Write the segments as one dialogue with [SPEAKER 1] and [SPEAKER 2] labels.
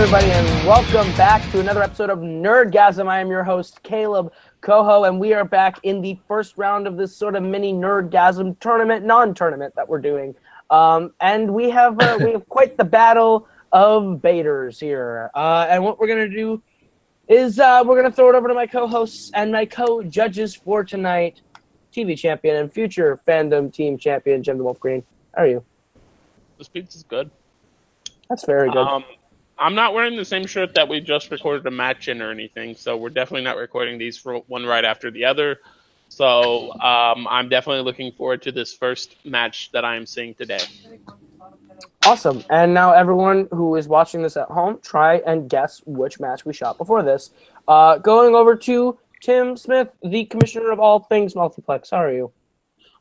[SPEAKER 1] everybody, and welcome back to another episode of Nerdgasm. I am your host, Caleb Coho, and we are back in the first round of this sort of mini Nerdgasm tournament, non-tournament that we're doing. And we have quite the battle of baiters here. And what we're going to do is we're going to throw it over to my co-hosts and my co-judges for tonight, TV champion and future fandom team champion, Jim the Wolf Green. How are you?
[SPEAKER 2] This pizza's good.
[SPEAKER 1] That's very good.
[SPEAKER 2] I'm not wearing the same shirt that we just recorded a match in or anything, so we're definitely not recording these for one right after the other. So I'm definitely looking forward to this first match that I am seeing today.
[SPEAKER 1] Awesome. And now everyone who is watching this at home, try and guess which match we shot before this. Going over to Tim Smith, the commissioner of all things Multiplex. How are you?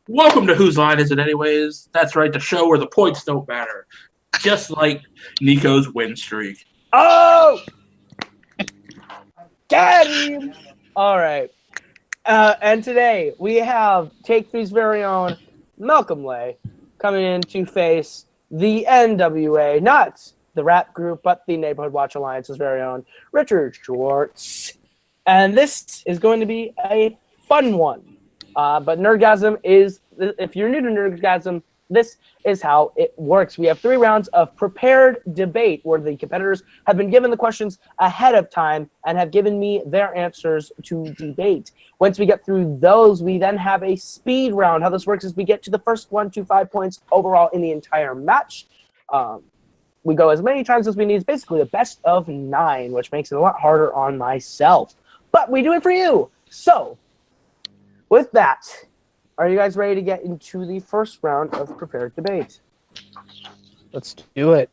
[SPEAKER 3] Welcome to Whose Line Is It Anyways? That's right, the show where the points don't matter. Just like Nico's win streak.
[SPEAKER 1] Oh! Got him! All right. And today we have Take Three's very own Malcom coming in to face the NWA, not the rap group, but the Neighborhood Watch Alliance's very own Richard Schwartz. And this is going to be a fun one. But Nerdgasm is, if you're new to Nerdgasm, this is how it works. We have 3 rounds of prepared debate where the competitors have been given the questions ahead of time and have given me their answers to debate. Once we get through those, we then have a speed round. How this works is we get to the first 1 to 5 points overall in the entire match. We go as many times as we need. It's basically the best of 9, which makes it a lot harder on myself. But we do it for you. So, with that, are you guys ready to get into the first round of prepared debate?
[SPEAKER 4] Let's do it.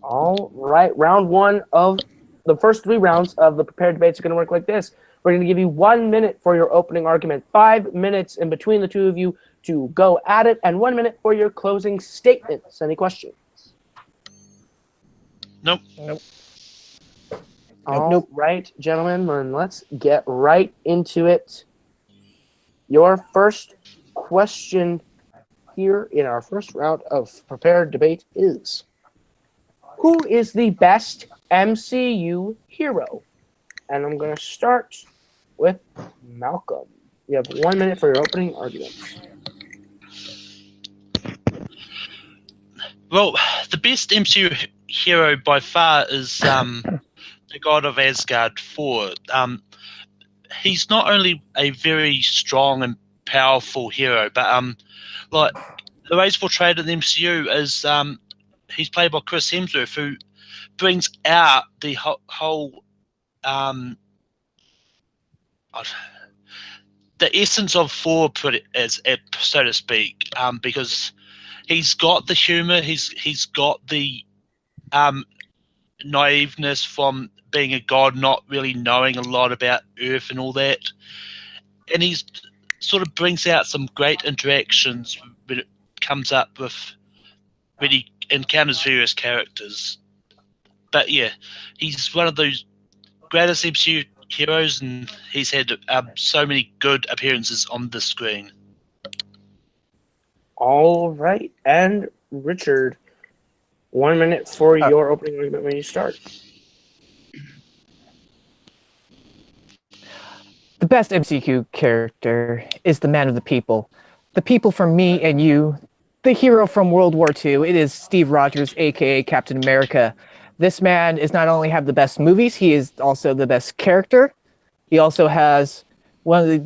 [SPEAKER 1] All right. Round 1 of the first 3 rounds of the prepared debates are going to work like this. We're going to give you 1 minute for your opening argument, 5 minutes in between the two of you to go at it, and 1 minute for your closing statements. Any questions?
[SPEAKER 2] Nope.
[SPEAKER 1] All right, gentlemen, then let's get right into it. Your first question here in our first round of prepared debate is, who is the best MCU hero? And I'm going to start with Malcom. You have 1 minute for your opening arguments.
[SPEAKER 5] Well, the best MCU hero by far is the God of Asgard, Thor. He's not only a very strong and powerful hero, but like the way he's portrayed in the MCU is he's played by Chris Hemsworth, who brings out the whole the essence of Thor, so to speak, because he's got the humor, he's got the naiveness from being a god, not really knowing a lot about Earth and all that, and he's sort of brings out some great interactions when it comes up with when he encounters various characters. But yeah, he's one of those greatest MCU heroes, and he's had so many good appearances on the screen.
[SPEAKER 1] All right, and Richard, 1 minute for your opening argument when you start.
[SPEAKER 4] The best MCU character is the man of the people. The people for me and you, the hero from World War II. It is Steve Rogers, a.k.a. Captain America. This man is not only have the best movies, he is also the best character. He also has one of the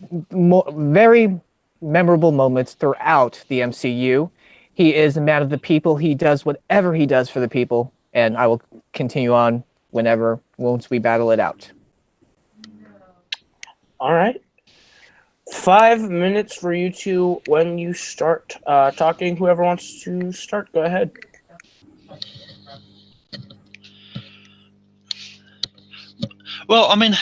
[SPEAKER 4] very memorable moments throughout the MCU. He is a man of the people. He does whatever he does for the people, and I will continue on once we battle it out.
[SPEAKER 1] All right. 5 minutes for you two when you start talking. Whoever wants to start, go ahead.
[SPEAKER 5] Well, I mean,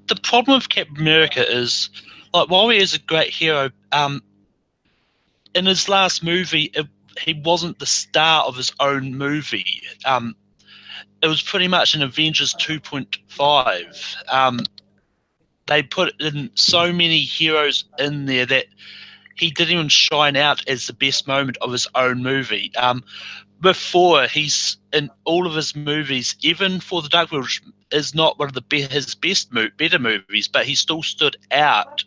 [SPEAKER 5] the problem with Captain America is, like, while he is a great hero, in his last movie, he wasn't the star of his own movie. It was pretty much an Avengers 2.5. They put in so many heroes in there that he didn't even shine out as the best moment of his own movie. with Thor, he's in all of his movies, even for the Dark World, is not one of his better movies, but he still stood out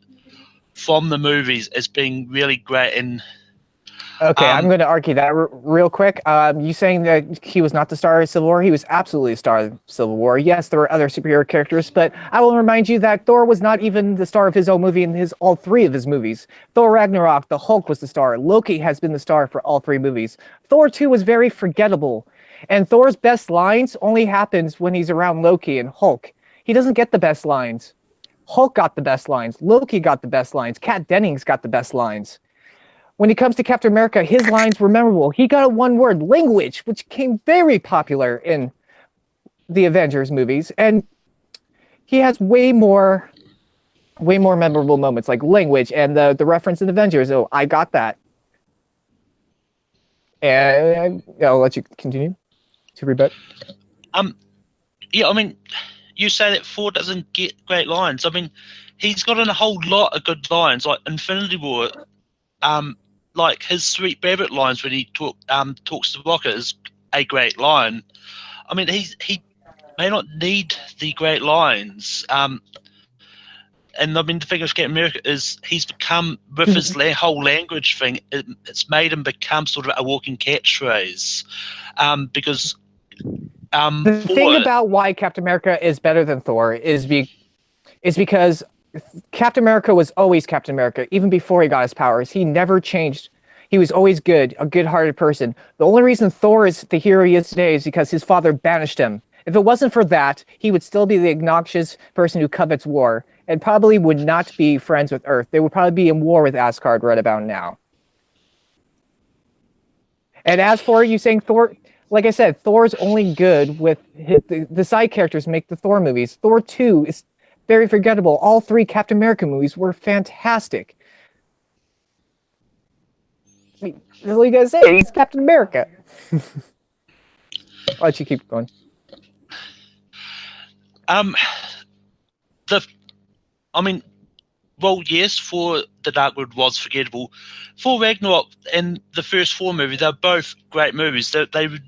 [SPEAKER 5] from the movies as being really great. And
[SPEAKER 4] Okay, I'm going to argue that real quick. You saying that he was not the star of Civil War? He was absolutely the star of Civil War. Yes, there were other superhero characters, but I will remind you that Thor was not even the star of his own movie in all three of his movies. Thor Ragnarok, the Hulk was the star. Loki has been the star for all three movies. Thor 2 was very forgettable, and Thor's best lines only happens when he's around Loki and Hulk. He doesn't get the best lines. Hulk got the best lines. Loki got the best lines. Kat Dennings got the best lines. When it comes to Captain America, his lines were memorable. He got a one-word, language, which became very popular in the Avengers movies. And he has way more memorable moments, like language and the reference in Avengers. Oh, I got that. And I'll let you continue to rebut.
[SPEAKER 5] Yeah, I mean, you say that Thor doesn't get great lines. I mean, he's got a whole lot of good lines, like Infinity War. Like his Sweet Rabbit lines when he talks to Rocket is a great line. I mean, he may not need the great lines. And I mean, the thing with Captain America is he's become, with his whole language thing, it's made him become sort of a walking catchphrase. Because
[SPEAKER 4] the thing about why Captain America is better than Thor is because Captain America was always Captain America, even before he got his powers. He never changed. He was always good, a good-hearted person. The only reason Thor is the hero he is today is because his father banished him. If it wasn't for that, he would still be the obnoxious person who covets war and probably would not be friends with Earth. They would probably be in war with Asgard right about now. And as for you saying Thor, like I said, Thor's only good with the side characters make the Thor movies. Thor 2 is very forgettable. All three Captain America movies were fantastic. I mean, that's all you gotta say. He's Captain America. I'll let you keep going.
[SPEAKER 5] Well, yes, for the Dark World was forgettable. For Ragnarok and the first Thor movie, they're both great movies. They were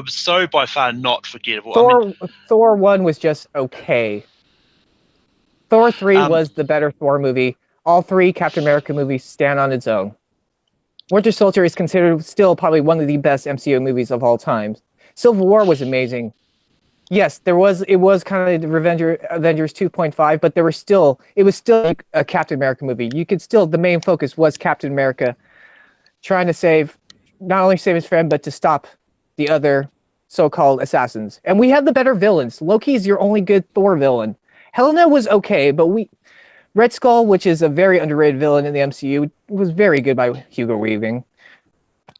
[SPEAKER 5] so by far not forgettable.
[SPEAKER 4] Thor 1 was just okay. Thor 3 was the better Thor movie. All three Captain America movies stand on its own. Winter Soldier is considered still probably one of the best MCU movies of all time. Civil War was amazing. Yes, it was kind of Avengers 2.5, but it was still a Captain America movie. The main focus was Captain America trying to not only save his friend, but to stop the other so-called assassins. And we had the better villains. Loki is your only good Thor villain. Helena was okay, but Red Skull, which is a very underrated villain in the MCU, was very good by Hugo Weaving.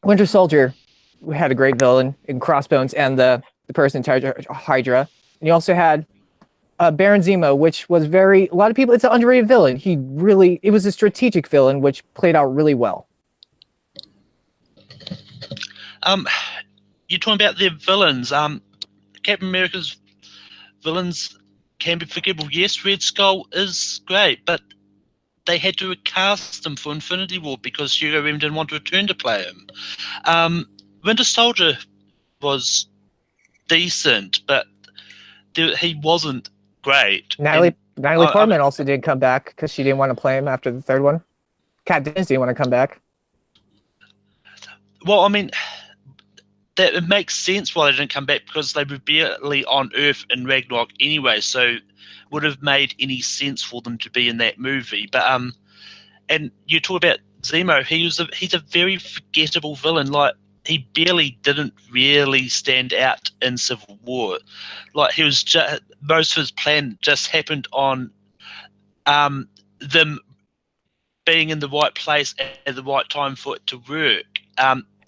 [SPEAKER 4] Winter Soldier had a great villain in Crossbones and the person in charge of Hydra. And you also had Baron Zemo, which was a lot of people, it's an underrated villain. It was a strategic villain, which played out really well.
[SPEAKER 5] You're talking about their villains. Captain America's villains can be forgivable. Yes, Red Skull is great, but they had to recast him for Infinity War because Hugo Weaving didn't want to return to play him. Winter Soldier was decent, but he wasn't great.
[SPEAKER 4] Natalie Portman also did come back because she didn't want to play him after the third one. Kat Dennings didn't want to come back.
[SPEAKER 5] Well, I mean, it makes sense why they didn't come back because they were barely on Earth in Ragnarok anyway, so would have made any sense for them to be in that movie. But and you talk about Zemo, he's a very forgettable villain. Like, he didn't really stand out in Civil War. Like, he was most of his plan just happened on them being in the right place at the right time for it to work.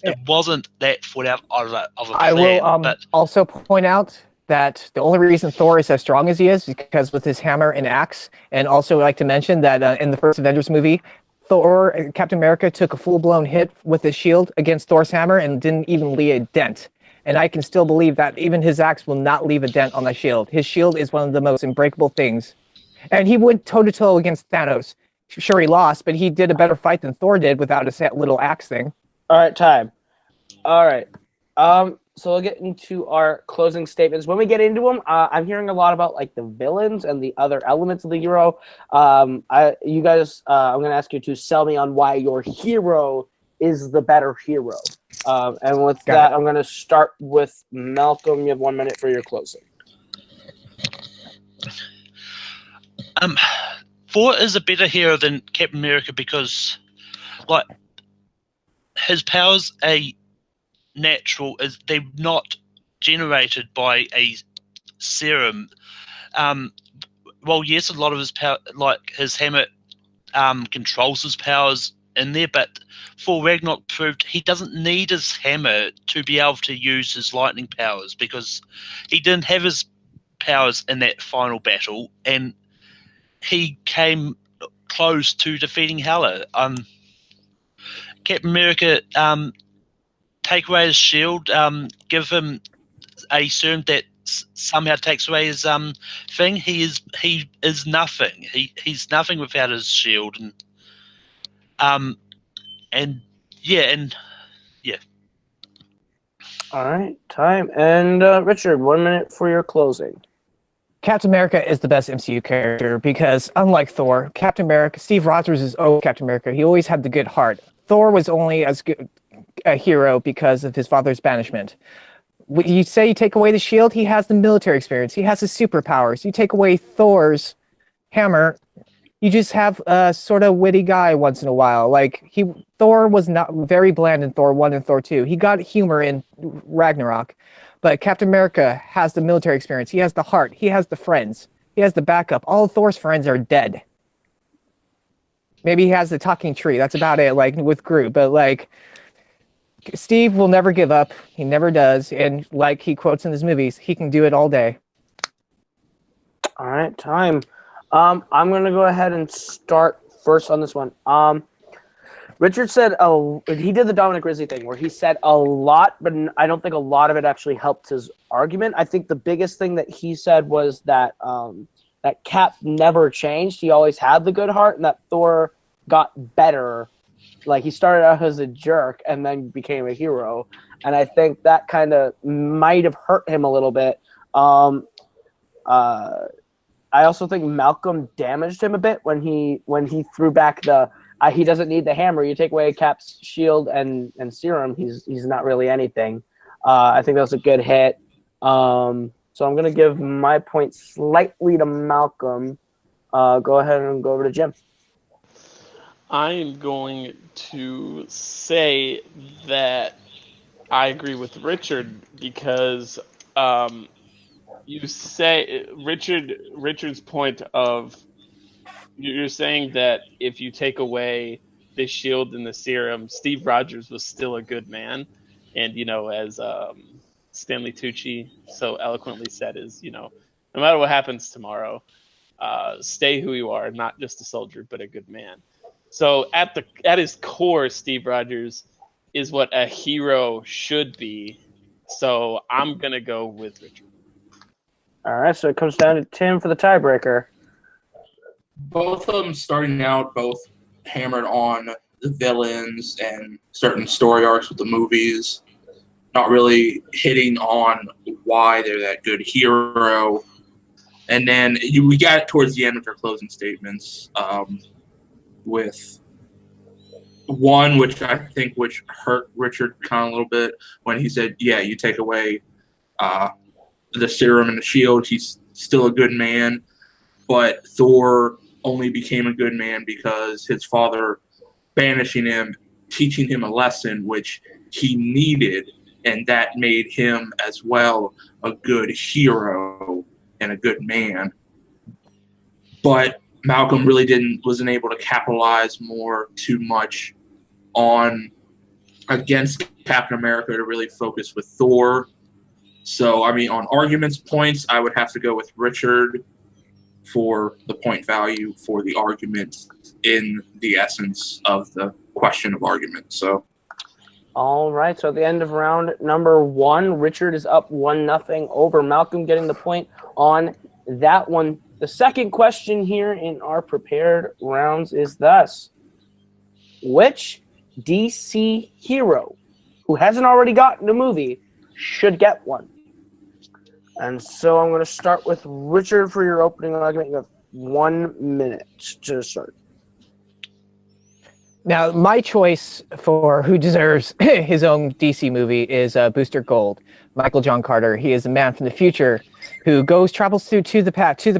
[SPEAKER 5] It wasn't that thought out of a plan.
[SPEAKER 4] I will also point out that the only reason Thor is as strong as he is because with his hammer and axe. And also I'd like to mention that in the first Avengers movie, Captain America took a full-blown hit with his shield against Thor's hammer and didn't even leave a dent. And I can still believe that even his axe will not leave a dent on the shield. His shield is one of the most unbreakable things. And he went toe-to-toe against Thanos. Sure, he lost, but he did a better fight than Thor did without his little axe thing.
[SPEAKER 1] All right, time. All right. So we'll get into our closing statements. When we get into them, I'm hearing a lot about like the villains and the other elements of the hero. I'm going to ask you to sell me on why your hero is the better hero. And with that, I'm going to start with Malcolm. You have 1 minute for your closing.
[SPEAKER 5] Thor is a better hero than Captain America because, like, his powers are natural. They're not generated by a serum. Well, yes, a lot of his power, like his hammer, controls his powers in there, but Thor Ragnarok proved he doesn't need his hammer to be able to use his lightning powers because he didn't have his powers in that final battle, and he came close to defeating Hela. Captain America, take away his shield, give him a serum that somehow takes away his thing. He is nothing. He's nothing without his shield, and yeah.
[SPEAKER 1] All right, time. And Richard, 1 minute for your closing.
[SPEAKER 4] Captain America is the best MCU character because, unlike Thor, Captain America, Steve Rogers is Captain America. He always had the good heart. Thor was only as good a hero because of his father's banishment. You say you take away the shield, he has the military experience. He has his superpowers. You take away Thor's hammer, you just have a sort of witty guy once in a while. Like Thor was not very bland in Thor 1 and Thor 2. He got humor in Ragnarok. But Captain America has the military experience. He has the heart. He has the friends. He has the backup. All of Thor's friends are dead. Maybe he has the talking tree. That's about it, like with Groot. But like, Steve will never give up. He never does. And like he quotes in his movies, he can do it all day.
[SPEAKER 1] All right, time. I'm going to go ahead and start first on this one. Richard said he did the Dominic Rizzi thing where he said a lot, but I don't think a lot of it actually helped his argument. I think the biggest thing that he said was that that Cap never changed. He always had the good heart, and that Thor got better. Like, he started out as a jerk and then became a hero. And I think that kind of might have hurt him a little bit. I also think Malcolm damaged him a bit when he threw back the he doesn't need the hammer. You take away Cap's shield and serum, he's not really anything. I think that was a good hit. So I'm going to give my point slightly to Malcolm. Go ahead and go over to Jim.
[SPEAKER 2] I am going to say that I agree with Richard because you say Richard's point of you're saying that if you take away the shield and the serum, Steve Rogers was still a good man, and as Stanley Tucci so eloquently said, is no matter what happens tomorrow, stay who you are, not just a soldier but a good man. So at his core, Steve Rogers is what a hero should be. So I'm gonna go with Richard.
[SPEAKER 1] All right, so it comes down to Tim for the tiebreaker.
[SPEAKER 3] Both of them starting out both hammered on the villains and certain story arcs with the movies, not really hitting on why they're that good hero. And then we got it towards the end with their closing statements, with one which hurt Richard kind of a little bit when he said, yeah, you take away the serum and the shield, he's still a good man. But Thor only became a good man because his father banishing him, teaching him a lesson which he needed, and that made him as well a good hero and a good man. But Malcolm really wasn't able to capitalize too much on against Captain America to really focus with Thor. So, I mean, on arguments points, I would have to go with Richard for the point value for the argument in the essence of the question of argument. So,
[SPEAKER 1] all right. So at the end of round number 1, Richard is up 1-0 over Malcolm, getting the point on that one. The second question here in our prepared rounds is thus: which DC hero who hasn't already gotten a movie should get one. And so I'm going to start with Richard for your opening argument. You have 1 minute to start.
[SPEAKER 4] Now, my choice for who deserves his own DC movie is Booster Gold, Michael John Carter. He is a man from the future who travels through to the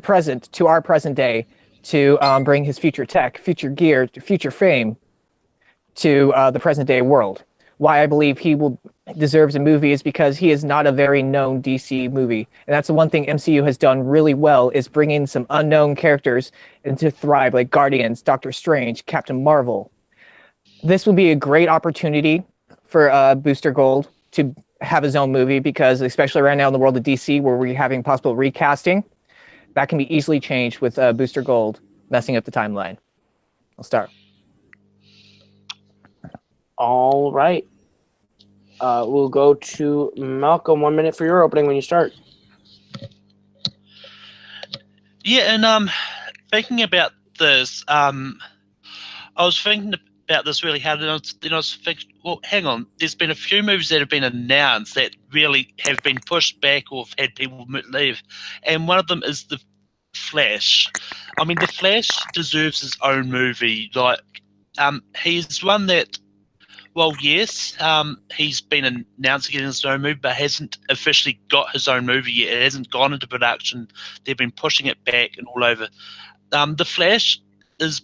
[SPEAKER 4] present, to our present day, to bring his future tech, future gear, future fame to the present day world. Why I believe he deserves a movie is because he is not a very known DC movie. And that's the one thing MCU has done really well, is bringing some unknown characters into thrive, like Guardians, Doctor Strange, Captain Marvel. This would be a great opportunity for Booster Gold to have his own movie, because especially right now in the world of DC, where we're having possible recasting, that can be easily changed with Booster Gold messing up the timeline. I'll start.
[SPEAKER 1] All right. We'll go to Malcolm. 1 minute for your opening when you start.
[SPEAKER 5] Yeah, and thinking about this, I was thinking about this really hard, and I was thinking, well, hang on, there's been a few movies that have been announced that really have been pushed back or have had people leave, and one of them is The Flash. I mean, The Flash deserves his own movie. Like, he's one that, well, yes, he's been announced getting his own movie, but hasn't officially got his own movie yet. It hasn't gone into production. They've been pushing it back and all over. The Flash is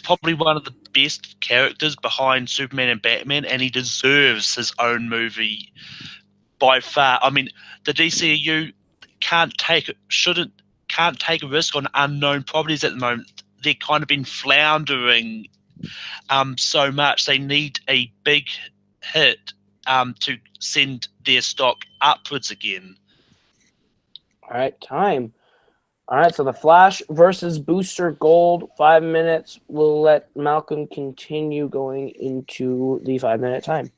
[SPEAKER 5] probably one of the best characters behind Superman and Batman, and he deserves his own movie by far. I mean, the DCU can't take a risk on unknown properties at the moment. They've kind of been floundering so much. They need a big hit to send their stock upwards again.
[SPEAKER 1] All right, time. All right, so The Flash versus Booster Gold, 5 minutes. We'll let Malcolm continue going into the 5 minute time.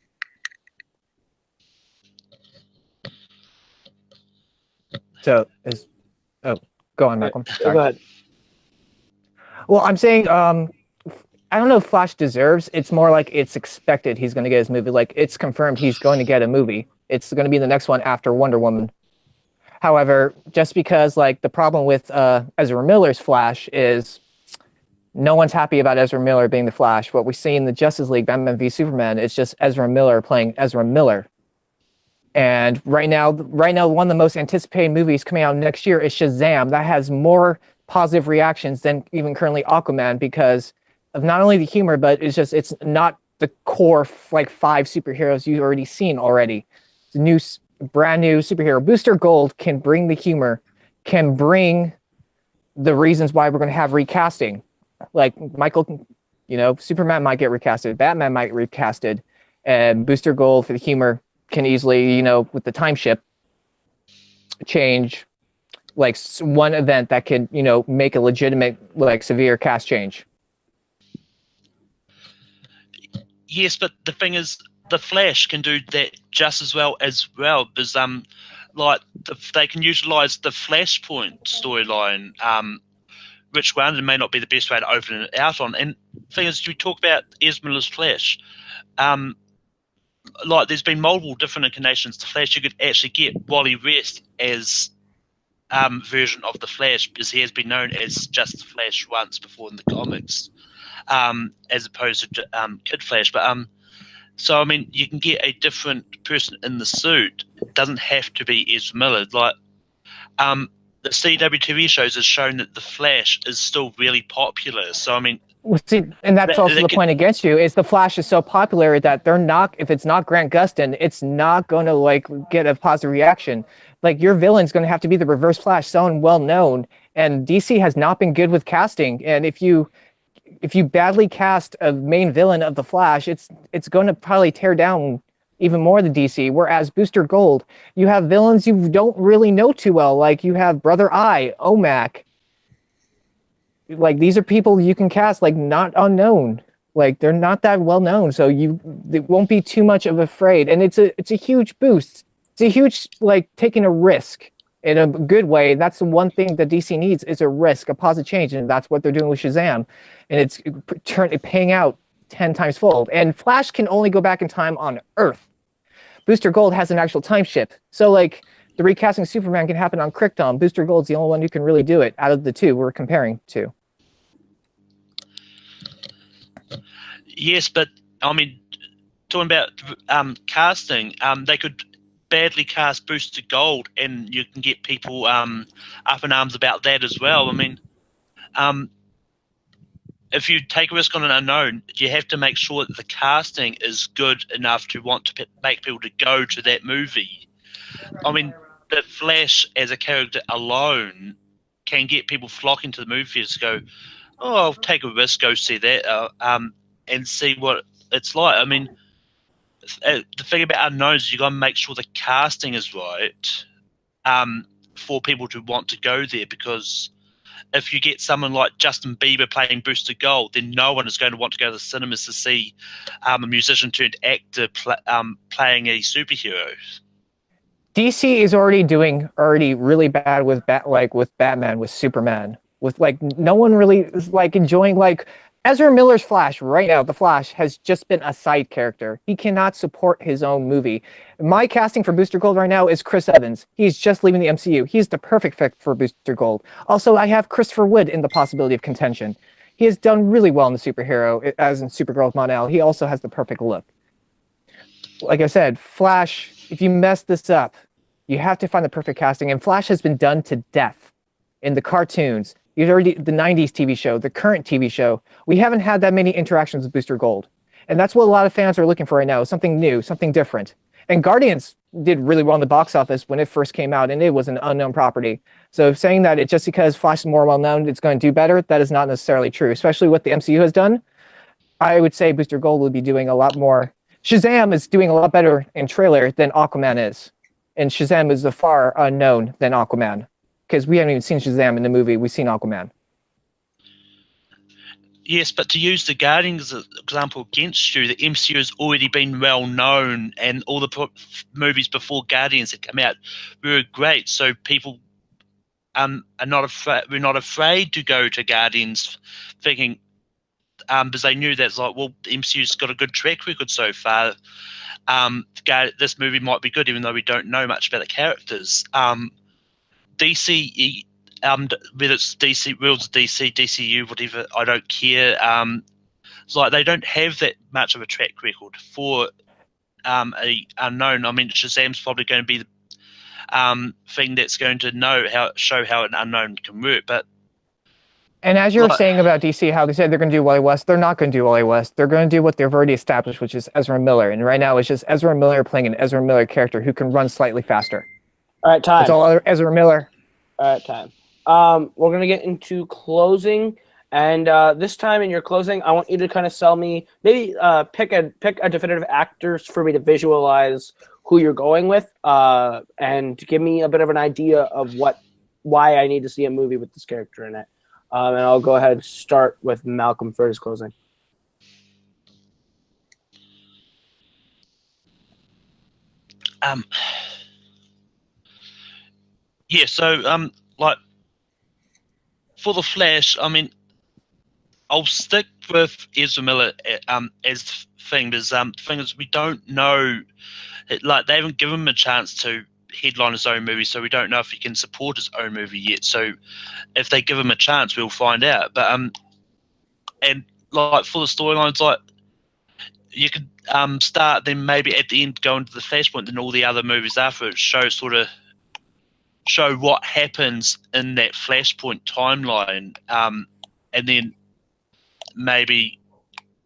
[SPEAKER 4] So, go on, Malcolm.
[SPEAKER 1] Go ahead.
[SPEAKER 4] Well, I'm saying, I don't know if Flash deserves. It's more like it's expected he's going to get his movie. Like, it's confirmed he's going to get a movie. It's going to be the next one after Wonder Woman. However, just because, like, the problem with Ezra Miller's Flash is no one's happy about Ezra Miller being the Flash. What we see in the Justice League, Batman v Superman, it's just Ezra Miller playing Ezra Miller. And right now, one of the most anticipated movies coming out next year is Shazam. That has more positive reactions than even currently Aquaman, because of not only the humor, but it's not the core like 5 superheroes you've already seen already. It's brand new superhero. Booster Gold can bring the humor, can bring the reasons why we're going to have recasting. Like Michael, Superman might get recasted, Batman might get recasted, and Booster Gold for the humor can easily, with the time ship, change like one event that can, make a legitimate, like, severe cast change.
[SPEAKER 5] Yes, but the thing is, the Flash can do that just as well, because they can utilize the Flashpoint storyline, which granted may not be the best way to open it out on. And the thing is, we talk about Ezra Miller's Flash. There's been multiple different incarnations to Flash. You could actually get Wally West as version of the Flash, because he has been known as just the Flash once before in the comics, as opposed to Kid Flash. But so I mean, you can get a different person in the suit. It doesn't have to be Ezra Miller. Like the CW TV shows has shown that the Flash is still really popular. So I mean.
[SPEAKER 4] Well, see, and that's also the point against you, is the Flash is so popular that if it's not Grant Gustin, it's not going to like get a positive reaction. Like, your villain's going to have to be the Reverse Flash, someone well known, and DC has not been good with casting. And if you badly cast a main villain of the Flash, it's going to probably tear down even more the DC. Whereas Booster Gold, you have villains you don't really know too well, like you have Brother Eye, OMAC. Like, these are people you can cast, like, not unknown. Like, they're not that well known, so it won't be too much of a afraid. And it's a huge boost. It's a huge, like, taking a risk in a good way. That's the one thing that DC needs, is a risk, a positive change, and that's what they're doing with Shazam. And it's paying out 10 times fold. And Flash can only go back in time on Earth. Booster Gold has an actual time ship. So, like, the recasting Superman can happen on Krypton. Booster Gold's the only one who can really do it out of the two we're comparing to.
[SPEAKER 5] Yes, but, I mean, talking about casting, they could badly cast Booster Gold, and you can get people up in arms about that as well. I mean, if you take a risk on an unknown, you have to make sure that the casting is good enough to want to make people to go to that movie. I mean, the Flash as a character alone can get people flocking to the movies to go, oh, I'll take a risk, go see that, and see what it's like. I mean, the thing about unknowns is you got to make sure the casting is right for people to want to go there, because if you get someone like Justin Bieber playing Booster Gold, then no one is going to want to go to the cinemas to see a musician turned actor playing a superhero.
[SPEAKER 4] DC is already doing really bad with Batman, with Superman, with like no one really is like enjoying like Ezra Miller's Flash right now. The Flash has just been a side character. He cannot support his own movie. My casting for Booster Gold right now is Chris Evans. He's just leaving the MCU. He's the perfect fit for Booster Gold. Also, I have Christopher Wood in the possibility of contention. He has done really well in the superhero, as in Supergirl with Mon-El. He also has the perfect look. Like I said, Flash, if you mess this up, you have to find the perfect casting. And Flash has been done to death in the cartoons. The 90s TV show, the current TV show. We haven't had that many interactions with Booster Gold. And that's what a lot of fans are looking for right now, something new, something different. And Guardians did really well in the box office when it first came out, and it was an unknown property. So saying that just because Flash is more well-known, it's going to do better, that is not necessarily true, especially what the MCU has done. I would say Booster Gold will be doing a lot more. Shazam is doing a lot better in trailer than Aquaman is. And Shazam is far unknown than Aquaman. Because we haven't even seen Shazam in the movie. We've seen Aquaman.
[SPEAKER 5] Yes, but to use the Guardians as an example against you, the MCU has already been well known, and all the movies before Guardians that come out were great. So people are not afraid. We're not afraid to go to Guardians, thinking because they knew that's like, well, the MCU's got a good track record so far. This movie might be good, even though we don't know much about the characters. DC, whether it's DC, Worlds DC, DCU, whatever, I don't care. It's like they don't have that much of a track record for a unknown. I mean, Shazam's probably going to be the thing that's going to show how an unknown can work. But
[SPEAKER 4] and as you were saying about DC, how they said they're going to do Wally West, they're not going to do Wally West. They're going to do what they've already established, which is Ezra Miller. And right now, it's just Ezra Miller playing an Ezra Miller character who can run slightly faster.
[SPEAKER 1] All right, time.
[SPEAKER 4] It's all Ezra Miller.
[SPEAKER 1] All right, time. We're going to get into closing. And this time in your closing, I want you to kind of sell me, maybe pick a definitive actors for me to visualize who you're going with, and give me a bit of an idea of why I need to see a movie with this character in it. And I'll go ahead and start with Malcolm for his closing.
[SPEAKER 5] Yeah, so like for the Flash, I mean, I'll stick with Ezra Miller as the thing. Because the thing is, we don't know, like they haven't given him a chance to headline his own movie, so we don't know if he can support his own movie yet. So if they give him a chance, we'll find out. But and like for the storylines, like you could start, then maybe at the end go into the Flashpoint, and all the other movies after it show what happens in that Flashpoint timeline, and then maybe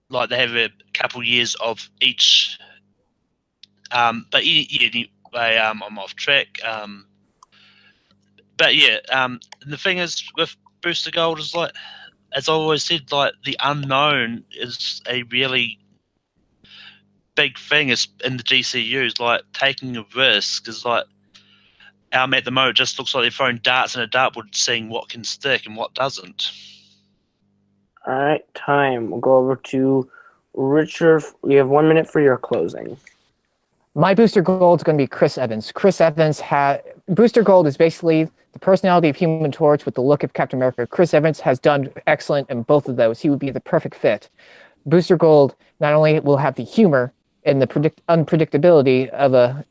[SPEAKER 5] like they have a couple years of each. But anyway, I'm off track. But yeah, the thing is with Booster Gold is like, as I always said, like the unknown is a really big thing is in the DCU. Is like taking a risk is like. At the moment, it just looks like they're throwing darts in a dartboard, seeing what can stick and what doesn't.
[SPEAKER 1] All right, time. We'll go over to Richard. We have 1 minute for your closing.
[SPEAKER 4] My Booster Gold is going to be Chris Evans. Booster Gold is basically the personality of Human Torch with the look of Captain America. Chris Evans has done excellent in both of those. He would be the perfect fit. Booster Gold not only will have the humor and the unpredictability of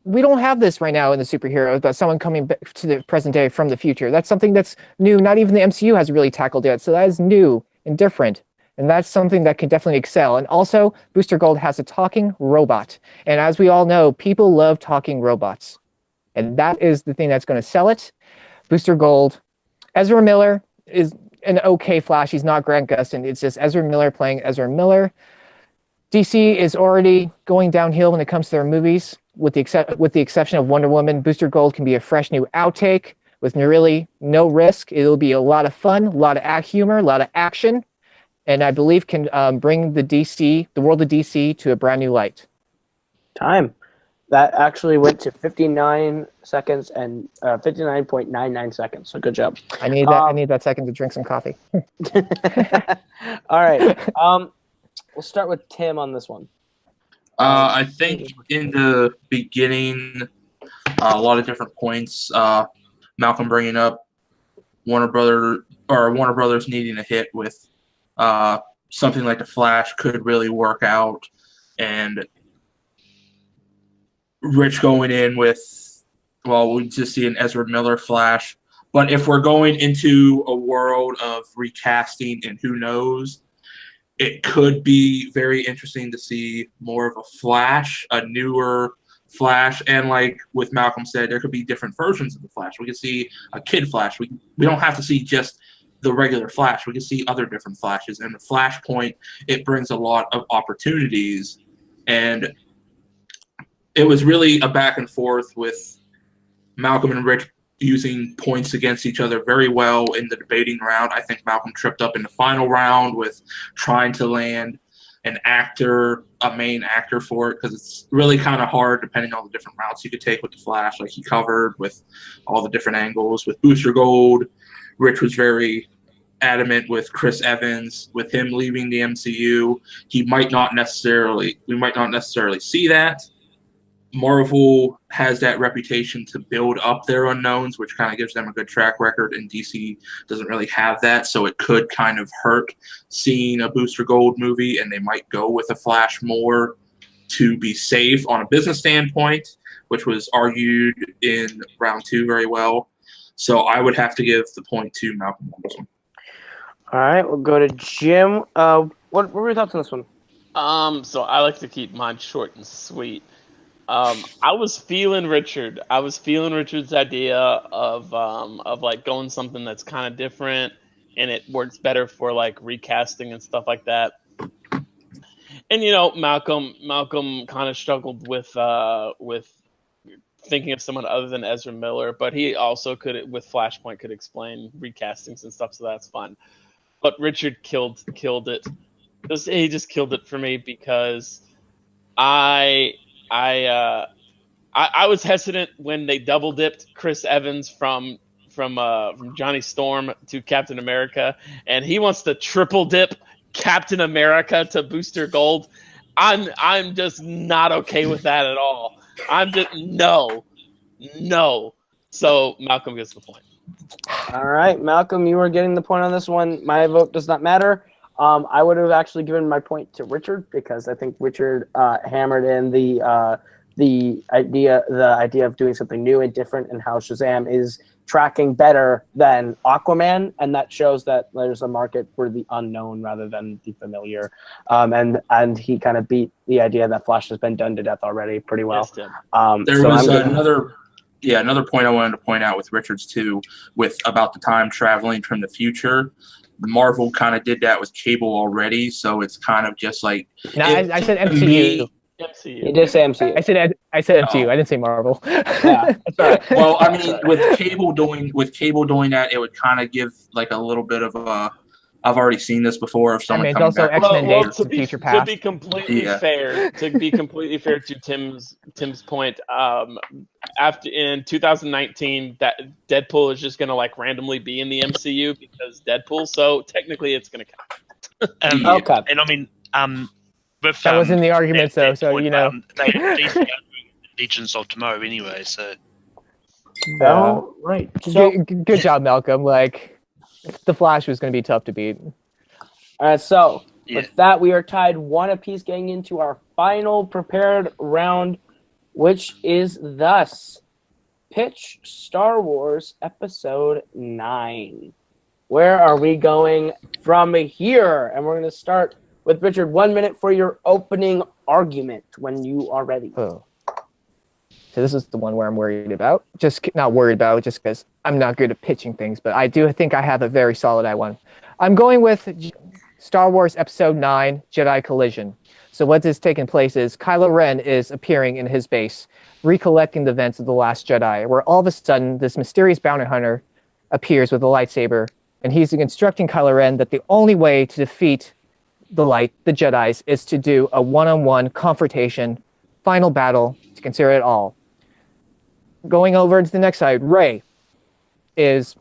[SPEAKER 4] we don't have this right now in the superhero, but someone coming back to the present day from the future. That's something that's new. Not even the MCU has really tackled yet. So that is new and different. And that's something that can definitely excel. And also, Booster Gold has a talking robot. And as we all know, people love talking robots. And that is the thing that's going to sell it. Booster Gold. Ezra Miller is an okay Flash. He's not Grant Gustin. It's just Ezra Miller playing Ezra Miller. DC is already going downhill when it comes to their movies. With the exception of Wonder Woman, Booster Gold can be a fresh new outtake with really no risk. It'll be a lot of fun, a lot of humor, a lot of action. And I believe can bring the world of DC to a brand new light.
[SPEAKER 1] Time. That actually went to 59 seconds and 59.99 seconds. So good job.
[SPEAKER 4] I need that. I need that second to drink some coffee.
[SPEAKER 1] All right. We'll start with Tim on this one.
[SPEAKER 3] I think in the beginning, a lot of different points. Malcolm bringing up Warner Brothers needing a hit with something like the Flash could really work out, and Rich going in with, well, we just see an Ezra Miller Flash. But if we're going into a world of recasting and who knows, it could be very interesting to see more of a Flash, a newer Flash. And like with Malcolm said, there could be different versions of the Flash. We could see a kid Flash. We don't have to see just the regular Flash. We can see other different Flashes. And the Flashpoint, it brings a lot of opportunities. And it was really a back and forth with Malcolm and Rich using points against each other very well in the debating round. I think Malcolm tripped up in the final round with trying to land an actor, a main actor for it, because it's really kind of hard depending on the different routes you could take with the Flash, like he covered with all the different angles. With Booster Gold, Rich was very adamant with Chris Evans. With him leaving the MCU, we might not necessarily see that. Marvel has that reputation to build up their unknowns, which kind of gives them a good track record, and DC doesn't really have that, so it could kind of hurt seeing a Booster Gold movie, and they might go with a Flash more to be safe on a business standpoint, which was argued in round 2 very well. So I would have to give the point to Malcolm on this one.
[SPEAKER 1] All right, we'll go to Jim. What were your thoughts on this one?
[SPEAKER 2] So I like to keep mine short and sweet. I was feeling Richard. I was feeling Richard's idea of like going something that's kind of different, and it works better for like recasting and stuff like that. And Malcolm kind of struggled with thinking of someone other than Ezra Miller, but he also could with Flashpoint could explain recastings and stuff, so that's fun. But Richard killed it. He just killed it for me because I was hesitant when they double dipped Chris Evans from Johnny Storm to Captain America, and he wants to triple dip Captain America to Booster Gold. I'm just not okay with that at all. I'm just no. So Malcolm gets the point.
[SPEAKER 1] All right, Malcolm, you are getting the point on this one. My vote does not matter. I would have actually given my point to Richard because I think Richard hammered in the idea of doing something new and different, and how Shazam is tracking better than Aquaman, and that shows that there's a market for the unknown rather than the familiar. And he kind of beat the idea that Flash has been done to death already pretty well.
[SPEAKER 2] Yes,
[SPEAKER 3] there was another point I wanted to point out with Richards too, with about the time traveling from the future. Marvel kind of did that with Cable already, so it's kind of just like.
[SPEAKER 4] No, I said MCU.
[SPEAKER 1] MCU. You did say MCU.
[SPEAKER 4] I said MCU. I didn't say Marvel.
[SPEAKER 1] Yeah, that's all right.
[SPEAKER 3] Well, I mean, with Cable doing that, it would kind of give like a little bit of a. I've already seen this before. If someone comes
[SPEAKER 4] also
[SPEAKER 3] back,
[SPEAKER 4] X-Men Days
[SPEAKER 2] to
[SPEAKER 4] from Future Past.
[SPEAKER 2] To be completely fair, to Tim's point, after in 2019, that Deadpool is just gonna like randomly be in the MCU because Deadpool. So technically, it's gonna count.
[SPEAKER 1] Okay.
[SPEAKER 5] And I mean, with,
[SPEAKER 4] that was in the arguments, though. So
[SPEAKER 5] point, Legends of Tomorrow anyway. So.
[SPEAKER 1] Well, right. So,
[SPEAKER 4] good job, Malcolm. Like, the Flash was going to be tough to beat.
[SPEAKER 1] all All right, so
[SPEAKER 5] Yeah.
[SPEAKER 1] with that, we are tied 1 apiece getting into our final prepared round, which is thus pitch Star Wars Episode 9. Where are we going from here? And we're going to start with Richard. 1 minute for your opening argument when you are ready.
[SPEAKER 4] Oh. So this is the one where I'm worried about. Just not worried about just because I'm not good at pitching things, but I do think I have a very solid one. I'm going with Star Wars Episode 9, Jedi Collision. So what is taking place is Kylo Ren is appearing in his base, recollecting the events of The Last Jedi, where all of a sudden this mysterious bounty hunter appears with a lightsaber, and he's instructing Kylo Ren that the only way to defeat the Jedis, is to do a one-on-one confrontation, final battle, to consider it all. Going over to the next side, Rey is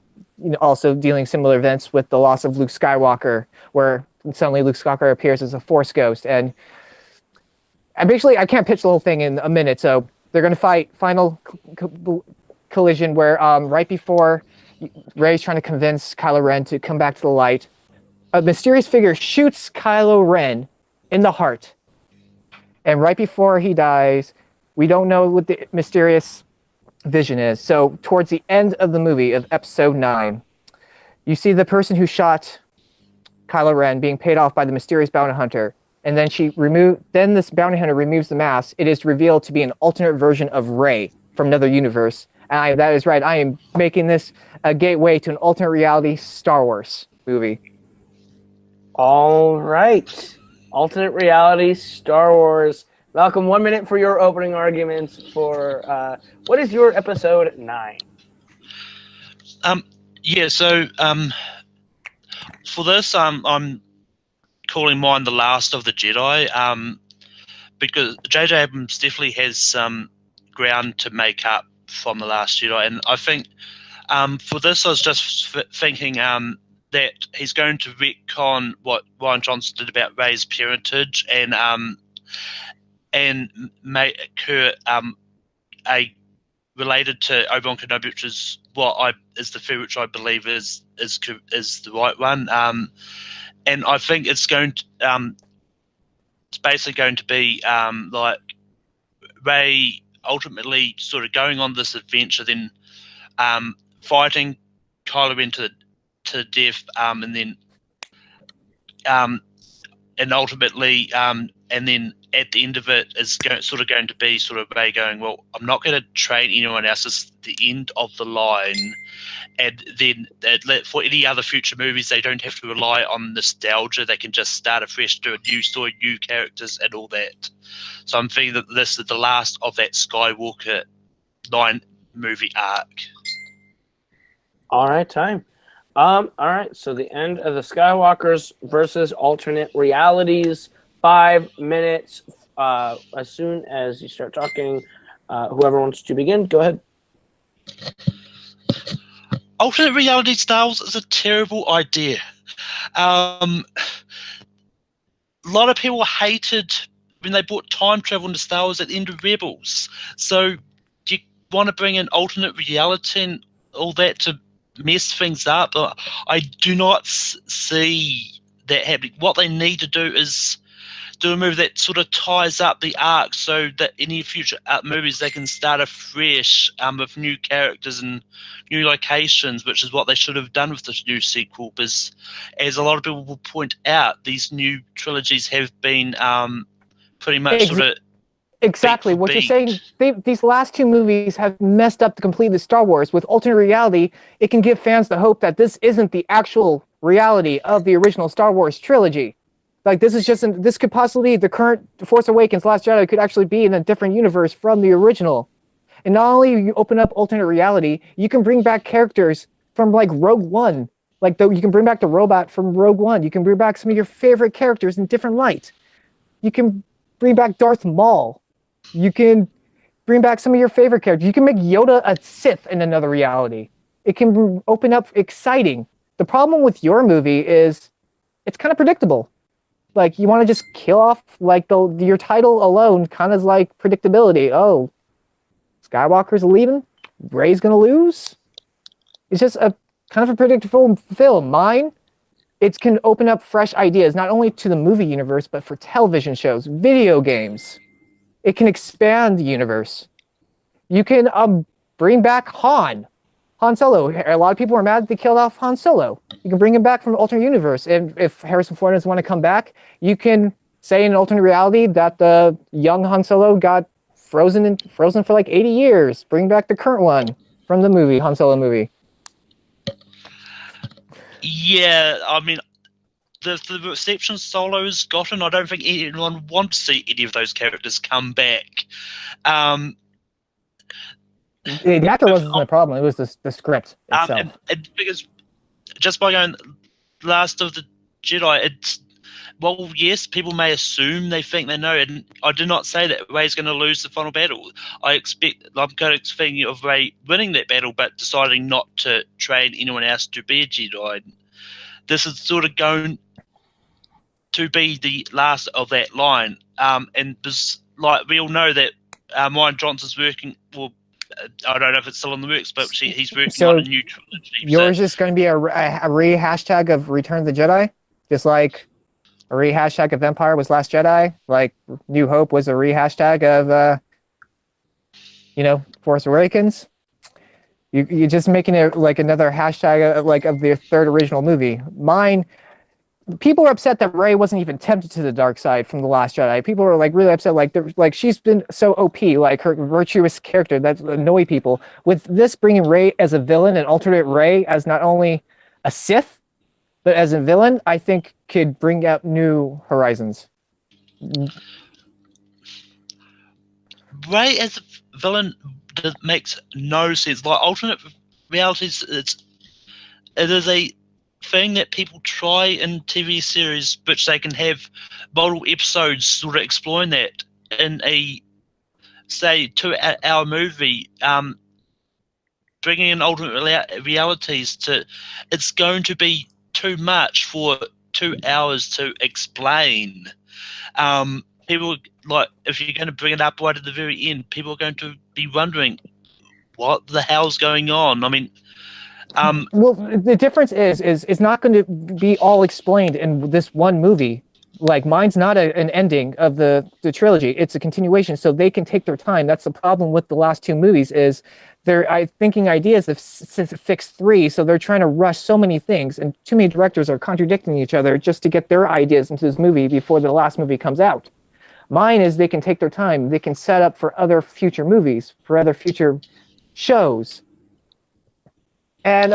[SPEAKER 4] also dealing similar events with the loss of Luke Skywalker, where suddenly Luke Skywalker appears as a Force ghost. And basically, I can't pitch the whole thing in a minute, so they're going to fight final collision where right before Rey's trying to convince Kylo Ren to come back to the light, a mysterious figure shoots Kylo Ren in the heart. And right before he dies, we don't know what the mysterious vision is. So towards the end of the movie of Episode 9, you see the person who shot Kylo Ren being paid off by the mysterious bounty hunter. And then then this bounty hunter removes the mask. It is revealed to be an alternate version of Rey from another universe. And that is right. I am making this a gateway to an alternate reality Star Wars movie.
[SPEAKER 1] All right. Alternate reality Star Wars. Malcolm, 1 minute for your opening arguments for what is your Episode 9?
[SPEAKER 5] So for this, I'm calling mine The Last of the Jedi, because J.J. Abrams definitely has some ground to make up from The Last Jedi, and I think for this, I was just thinking that he's going to retcon what Rian Johnson did about Rey's parentage, and make her related to Obi-Wan Kenobi, which is is the theory which I believe is the right one. And I think it's it's basically going to be like Rey ultimately sort of going on this adventure, then fighting Kylo Ren to death, and then and ultimately and then at the end of it is going to be sort of Rey going, well, I'm not going to train anyone else. It's the end of the line. And then for any other future movies, they don't have to rely on nostalgia. They can just start afresh, do a new story, new characters, and all that. So I'm thinking that this is the last of that Skywalker 9 movie arc.
[SPEAKER 1] All right, time. All right, so the end of the Skywalkers versus alternate realities. 5 minutes. As soon as you start talking, whoever wants to begin, go ahead.
[SPEAKER 5] Alternate reality Star Wars is a terrible idea. A lot of people hated when they brought time travel into Star Wars at the end of Rebels. So do you want to bring in alternate reality and all that to mess things up? I do not see that happening. What they need to do is do a movie that sort of ties up the arc so that any future movies they can start afresh with new characters and new locations, which is what they should have done with this new sequel. Because, as a lot of people will point out, these new trilogies have been pretty much sort of
[SPEAKER 4] exactly what you're saying. These last 2 movies have messed up the complete Star Wars. With alternate reality, it can give fans the hope that this isn't the actual reality of the original Star Wars trilogy. Like, this could possibly, the current Force Awakens, Last Jedi could actually be in a different universe from the original. And not only you open up alternate reality, you can bring back characters from, like, Rogue One. Like, you can bring back the robot from Rogue One. You can bring back some of your favorite characters in different light. You can bring back Darth Maul. You can bring back some of your favorite characters. You can make Yoda a Sith in another reality. It can open up exciting. The problem with your movie is it's kind of predictable. Like, you want to just kill off, like, your title alone kind of is like predictability. Oh, Skywalker's leaving? Rey's going to lose? It's just a kind of a predictable film. Mine it can open up fresh ideas, not only to the movie universe, but for television shows, video games. It can expand the universe. You can bring back Han Solo. A lot of people are mad that they killed off Han Solo. You can bring him back from an alternate universe. And if Harrison Ford doesn't want to come back, you can say in an alternate reality that the young Han Solo got frozen for like 80 years. Bring back the current one from the movie, Han Solo movie.
[SPEAKER 5] Yeah, I mean, the reception Solo's gotten, I don't think anyone wants to see any of those characters come back.
[SPEAKER 4] The actor wasn't the problem. It was the script itself.
[SPEAKER 5] Because just by going Last of the Jedi, well, yes, people may assume they think they know, and I do not say that Rey's going to lose the final battle. I'm kind of thinking of Rey winning that battle, but deciding not to train anyone else to be a Jedi. This is sort of going to be the last of that line, and this, like we all know that Rian Johnson's working. Well, I don't know if it's still in the works, but he's working on a new trilogy.
[SPEAKER 4] Yours is going to be a re-hashtag of Return of the Jedi? Just like a re-hashtag of Empire was Last Jedi? Like New Hope was a re-hashtag of, Force Awakens? You're just making it like another hashtag of the third original movie. Mine... People are upset that Rey wasn't even tempted to the dark side from The Last Jedi. People are like really upset, like she's been so OP, like her virtuous character that annoy people. With this bringing Rey as a villain and alternate Rey as not only a Sith, but as a villain, I think could bring out new horizons.
[SPEAKER 5] Rey as a villain makes no sense. Like alternate realities, it is a thing that people try in TV series, which they can have multiple episodes sort of exploring that in a, say, 2-hour movie, bringing in alternate realities it's going to be too much for 2 hours to explain. People, like, if you're going to bring it up right at the very end, people are going to be wondering, what the hell's going on? I mean,
[SPEAKER 4] well, the difference is it's not going to be all explained in this one movie. Like, mine's not an ending of the trilogy. It's a continuation, so they can take their time. That's the problem with the last two movies is they're thinking ideas of fix 3, so they're trying to rush so many things, and too many directors are contradicting each other just to get their ideas into this movie before the last movie comes out. Mine is they can take their time. They can set up for other future movies, for other future shows. And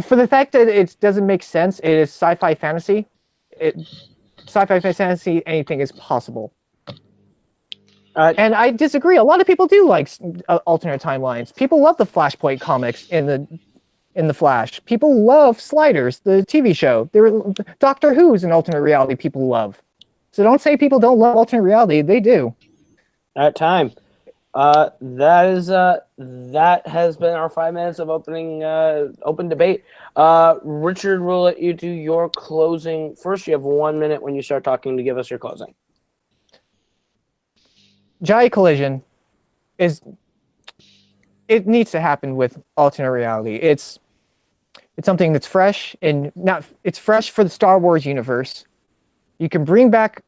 [SPEAKER 4] for the fact that it doesn't make sense, it is sci-fi fantasy. Sci-fi fantasy, anything is possible. And I disagree. A lot of people do like alternate timelines. People love the Flashpoint comics in the Flash. People love Sliders, the TV show. Doctor Who's an alternate reality people love. So don't say people don't love alternate reality. They do.
[SPEAKER 1] At time. That has been our 5 minutes of open debate. Richard, we'll let you do your closing first. You have 1 minute when you start talking to give us your closing.
[SPEAKER 4] Jedi Collision it needs to happen with alternate reality. It's something that's fresh and it's fresh for the Star Wars universe. You can bring back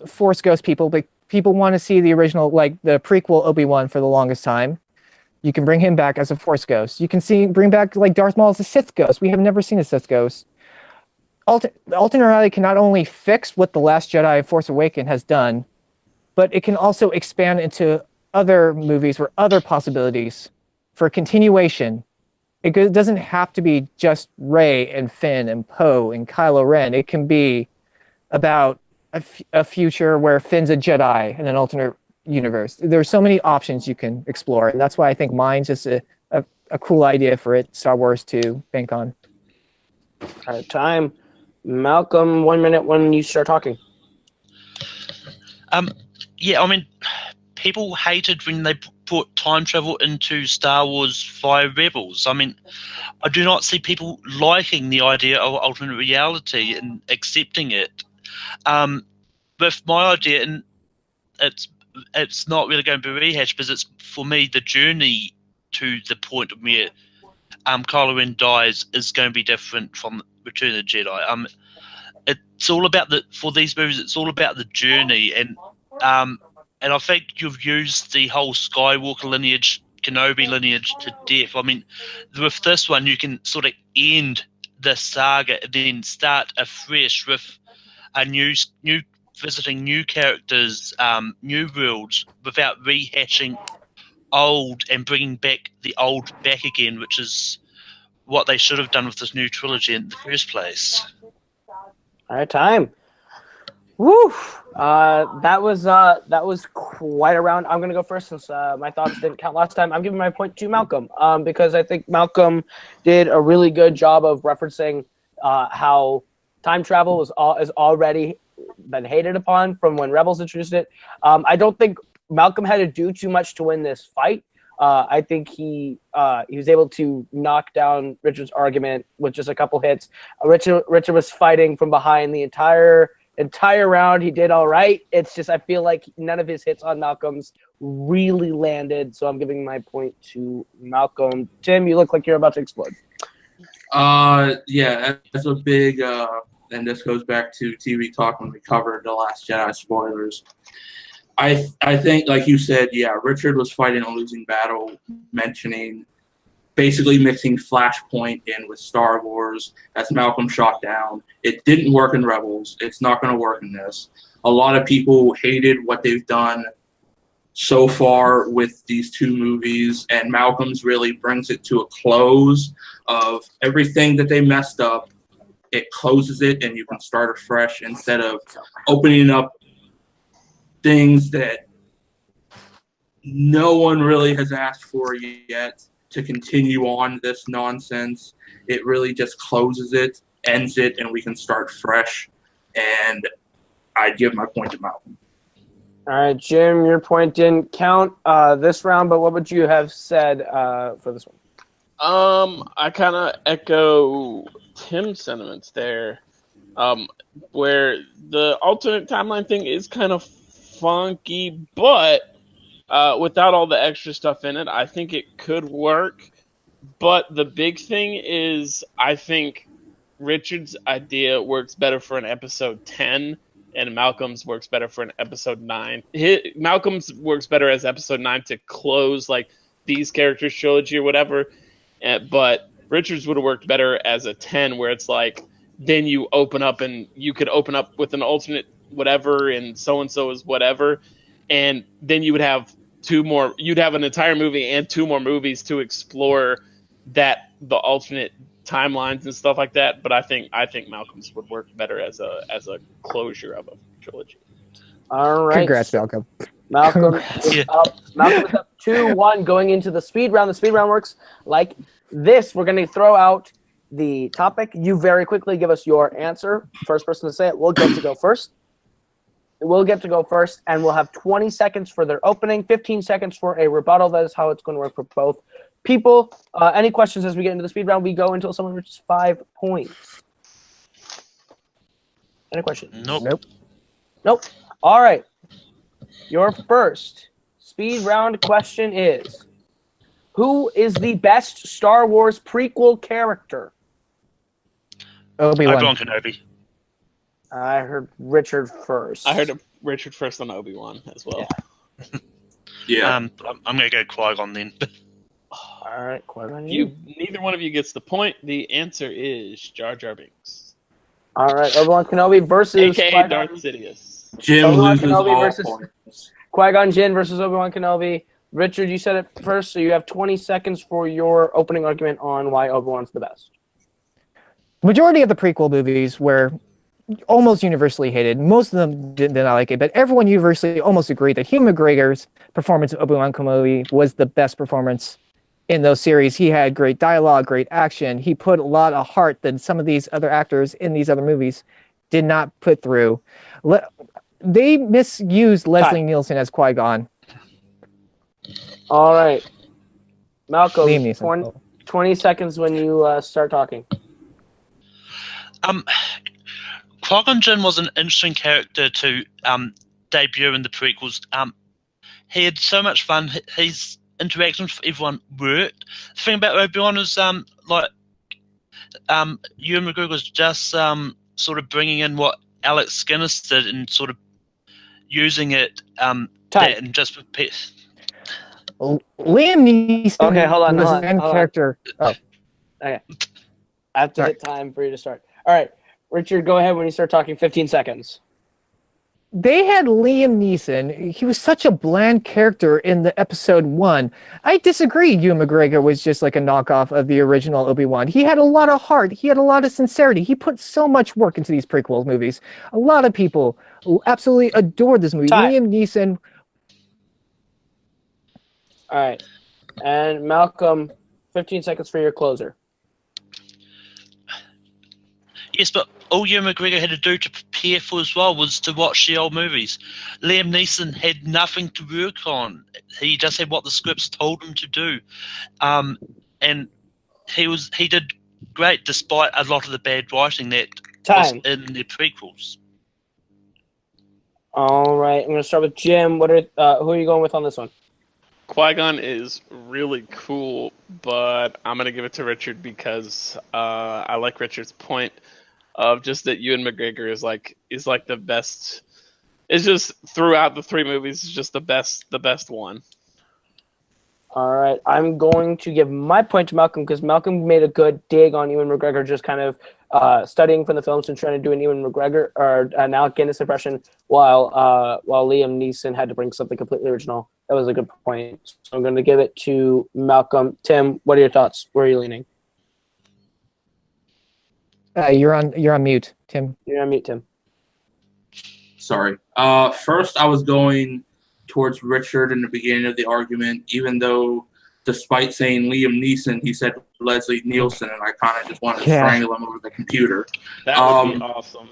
[SPEAKER 4] Force Ghost people, but people want to see the original, like the prequel Obi-Wan for the longest time. You can bring him back as a Force Ghost. You can bring back like Darth Maul as a Sith Ghost. We have never seen a Sith Ghost. Alternate reality can not only fix what The Last Jedi and Force Awakens has done, but it can also expand into other movies or other possibilities for continuation. It doesn't have to be just Rey and Finn and Poe and Kylo Ren. It can be about a future where Finn's a Jedi in an alternate universe. There's so many options you can explore, and that's why I think mine's just a cool idea for Star Wars to bank on.
[SPEAKER 1] Time. Malcolm, 1 minute when you start talking.
[SPEAKER 5] Yeah, I mean, people hated when they put time travel into Star Wars via Rebels. I mean, I do not see people liking the idea of alternate reality and accepting it. With my idea, and it's not really going to be rehashed because it's, for me, the journey to the point where Kylo Ren dies is going to be different from Return of the Jedi. it's all about for these movies. It's all about the journey, and I think you've used the whole Skywalker lineage, Kenobi lineage to death. I mean, with this one, you can sort of end the saga and then start afresh with a new visiting new characters, new worlds, without rehashing old and bringing back the old back again, which is what they should have done with this new trilogy in the first place.
[SPEAKER 1] All right, time. Woo! That was quite a round. I'm gonna go first since my thoughts didn't count last time. I'm giving my point to Malcolm because I think Malcolm did a really good job of referencing how time travel is already been hated upon from when Rebels introduced it. I don't think Malcolm had to do too much to win this fight. I think he was able to knock down Richard's argument with just a couple hits. Richard was fighting from behind the entire round. He did all right. It's just I feel like none of his hits on Malcolm's really landed, so I'm giving my point to Malcolm. Tim, you look like you're about to explode.
[SPEAKER 3] Yeah, that's a big, and this goes back to TV Talk when we covered The Last Jedi spoilers. I think, like you said, yeah, Richard was fighting a losing battle, basically mixing Flashpoint in with Star Wars as Malcolm shot down. It didn't work in Rebels. It's not going to work in this. A lot of people hated what they've done so far with these two movies, and Malcolm's really brings it to a close of everything that they messed up. It closes it, and you can start afresh instead of opening up things that no one really has asked for yet to continue on this nonsense. It really just closes it, ends it, and we can start fresh. And I'd give my point to Malcolm.
[SPEAKER 1] All right, Jim, your point didn't count this round, but what would you have said for this one?
[SPEAKER 2] I kind of echo Tim's sentiments there, where the alternate timeline thing is kind of funky, but without all the extra stuff in it, I think it could work. But the big thing is, I think Richard's idea works better for an episode 10, and Malcolm's works better for an episode 9. Malcolm's works better as episode 9 to close like these characters' trilogy or whatever, but Richard's would have worked better as a 10, where it's like then you open up and you could open up with an alternate whatever and so is whatever, and then you would have you'd have an entire movie and 2 more movies to explore that the alternate timelines and stuff like that. But I think Malcolm's would work better as a closure of a trilogy.
[SPEAKER 1] All right,
[SPEAKER 4] Congrats, Malcolm.
[SPEAKER 1] Malcolm is up 2-1 going into the speed round. The speed round works like this. We're going to throw out the topic. You very quickly give us your answer. First person to say it will get to go first. We'll get to go first, and we'll have 20 seconds for their opening, 15 seconds for a rebuttal. That is how it's going to work for both people. Any questions as we get into the speed round? We go until someone reaches 5 points. Any questions? Nope. All right. Your first speed round question is, who is the best Star Wars prequel character?
[SPEAKER 4] Obi-Wan
[SPEAKER 5] Kenobi.
[SPEAKER 1] I heard Richard first.
[SPEAKER 2] I heard Richard first on Obi-Wan as well.
[SPEAKER 3] Yeah.
[SPEAKER 5] I'm going to go Qui-Gon then.
[SPEAKER 1] All right, Qui-Gon.
[SPEAKER 2] Neither one of you gets the point. The answer is Jar Jar Binks.
[SPEAKER 1] All right, Obi-Wan Kenobi versus
[SPEAKER 2] AKA
[SPEAKER 1] Qui-Gon.
[SPEAKER 2] Darth Sidious.
[SPEAKER 3] Jim
[SPEAKER 1] Obi-Wan
[SPEAKER 3] loses
[SPEAKER 1] Kenobi
[SPEAKER 3] all
[SPEAKER 1] versus
[SPEAKER 3] points.
[SPEAKER 1] Qui-Gon Jinn versus Obi-Wan Kenobi. Richard, you said it first, so you have 20 seconds for your opening argument on why Obi-Wan's the best.
[SPEAKER 4] The majority of the prequel movies were almost universally hated. Most of them did not like it, but everyone universally almost agreed that Hugh McGregor's performance of Obi-Wan Kenobi was the best performance in those series. He had great dialogue, great action. He put a lot of heart that some of these other actors in these other movies did not put through. They misused Leslie Nielsen as Qui-Gon.
[SPEAKER 1] All right. Malcolm,
[SPEAKER 4] Liam Neeson.
[SPEAKER 1] 20 seconds when you start talking.
[SPEAKER 5] Qui-Gon Jinn was an interesting character to debut in the prequels. He had so much fun. His interactions with everyone worked. The thing about Obi-Wan is, Ewan McGregor was just sort of bringing in what Alex Guinness did and sort of using it
[SPEAKER 1] Time.
[SPEAKER 5] and just
[SPEAKER 4] Liam Neeson
[SPEAKER 1] Okay, hold on,
[SPEAKER 4] was
[SPEAKER 1] hold on,
[SPEAKER 4] an
[SPEAKER 1] hold on.
[SPEAKER 4] character. Oh,
[SPEAKER 1] Okay. I have to
[SPEAKER 4] Sorry.
[SPEAKER 1] hit time for you to start. All right, Richard, go ahead when you start talking. 15 seconds.
[SPEAKER 4] they had Liam Neeson. He was such a bland character in the episode 1. I disagree. Ewan McGregor was just like a knockoff of the original Obi-Wan. He had a lot of heart. He had a lot of sincerity. He put so much work into these prequel movies. A lot of people absolutely adored this movie.
[SPEAKER 1] Time.
[SPEAKER 4] Liam Neeson.
[SPEAKER 1] All right. And Malcolm, 15 seconds for your closer.
[SPEAKER 5] yes, but all Ewan McGregor had to do to prepare for as well was to watch the old movies. Liam Neeson had nothing to work on. He just had what the scripts told him to do, and he did great despite a lot of the bad writing that was
[SPEAKER 1] Time.
[SPEAKER 5] in the prequels.
[SPEAKER 1] All right. I'm going to start with Jim. Who are you going with on this one?
[SPEAKER 2] Qui-Gon is really cool, but I'm gonna give it to Richard because I like Richard's point of just that Ewan McGregor is like the best. It's just throughout the 3 movies, is just the best one.
[SPEAKER 1] All right. I'm going to give my point to Malcolm because Malcolm made a good dig on Ewan McGregor, just kind of studying from the films and trying to do an Ewan McGregor or an Alec Guinness impression, while Liam Neeson had to bring something completely original. That was a good point. So I'm going to give it to Malcolm. Tim, what are your thoughts? Where are you leaning?
[SPEAKER 4] You're on mute, Tim.
[SPEAKER 1] You're on mute, Tim.
[SPEAKER 3] Sorry. First, I was going towards Richard in the beginning of the argument, even though, despite saying Liam Neeson, he said Leslie Nielsen, and I kind of just wanted to strangle him over the computer.
[SPEAKER 2] That would be awesome.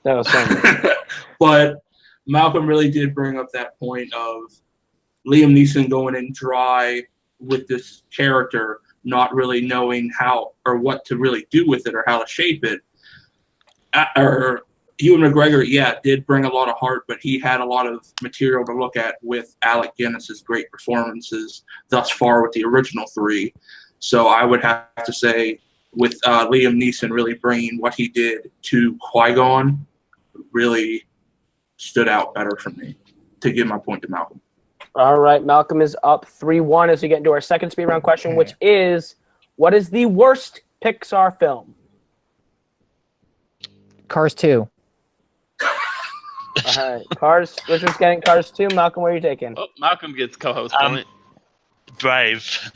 [SPEAKER 1] That was fun.
[SPEAKER 3] But Malcolm really did bring up that point of Liam Neeson going in dry with this character, not really knowing how or what to really do with it or how to shape it. Ewan McGregor, did bring a lot of heart, but he had a lot of material to look at with Alec Guinness's great performances thus far with the original 3. So I would have to say, with Liam Neeson really bringing what he did to Qui-Gon, really stood out better for me, to give my point to Malcolm.
[SPEAKER 1] All right. Malcolm is up 3-1 as we get into our second speed round question, which is, what is the worst Pixar film?
[SPEAKER 4] Cars 2.
[SPEAKER 1] All right. Cars. Richard's getting Cars 2. Malcolm, where are you taking?
[SPEAKER 2] Oh, Malcolm gets co-host point.
[SPEAKER 5] Brave.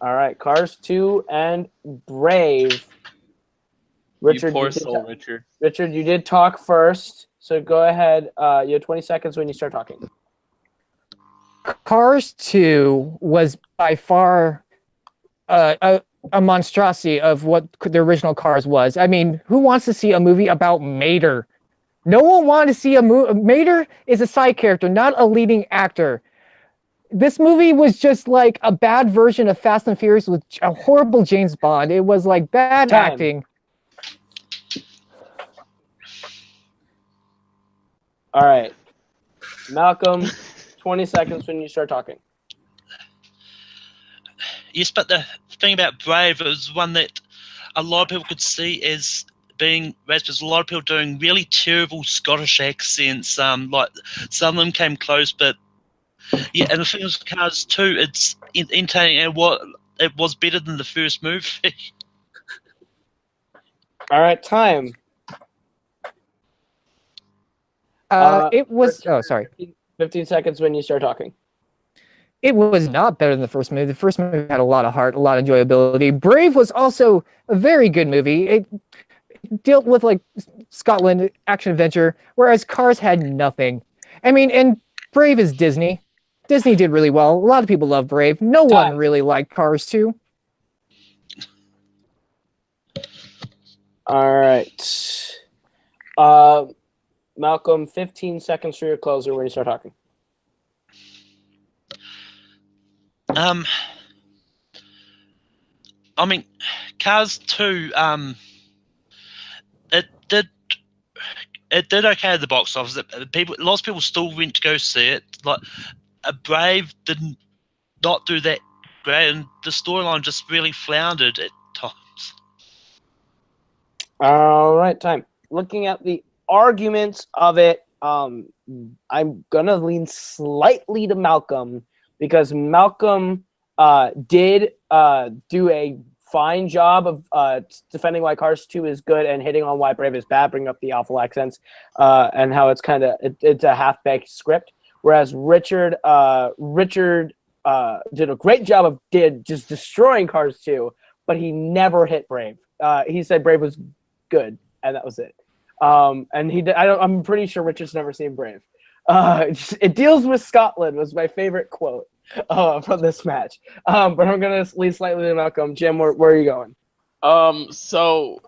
[SPEAKER 1] All right. Cars 2 and Brave. Richard,
[SPEAKER 2] You poor soul, Richard.
[SPEAKER 1] Richard, you did talk first, so go ahead. You have 20 seconds when you start talking.
[SPEAKER 4] Cars 2 was by far a monstrosity of what the original Cars was. I mean, who wants to see a movie about Mater? No one wanted to see a movie. Mater is a side character, not a leading actor. This movie was just like a bad version of Fast and Furious with a horrible James Bond. It was like bad acting.
[SPEAKER 1] All right. Malcolm, 20 seconds when you start talking.
[SPEAKER 5] Yes, but the thing about Brave is one that a lot of people could see as being raised. There's a lot of people doing really terrible Scottish accents. Like some of them came close, but yeah. And the thing with Cars 2, it's entertaining, and it was better than the first movie.
[SPEAKER 1] All right, time.
[SPEAKER 4] It was. Oh, sorry.
[SPEAKER 1] 15 seconds when you start talking.
[SPEAKER 4] It was not better than the first movie. The first movie had a lot of heart, a lot of enjoyability. Brave was also a very good movie. It dealt with like Scotland action adventure, whereas Cars had nothing. I mean, and Brave is Disney. Disney did really well. A lot of people love Brave. No one really liked Cars 2.
[SPEAKER 1] All right. Malcolm, 15 seconds for your closer when you start talking.
[SPEAKER 5] I mean, Cars 2, it did okay at the box office. Lots of people still went to go see it. Like, Brave did not do that great, and the storyline just really floundered at times.
[SPEAKER 1] All right, time. Looking at the arguments of it, I'm gonna lean slightly to Malcolm because Malcolm did do a fine job of defending why Cars 2 is good and hitting on why Brave is bad, bringing up the awful accents and how it's kind of it's a half-baked script. Whereas Richard did a great job of just destroying Cars 2, but he never hit Brave. He said Brave was good, and that was it. And I'm pretty sure Richard's never seen Brave. It deals with Scotland was my favorite quote from this match. But I'm gonna lean slightly to Malcolm. Jim, where are you going?
[SPEAKER 2] So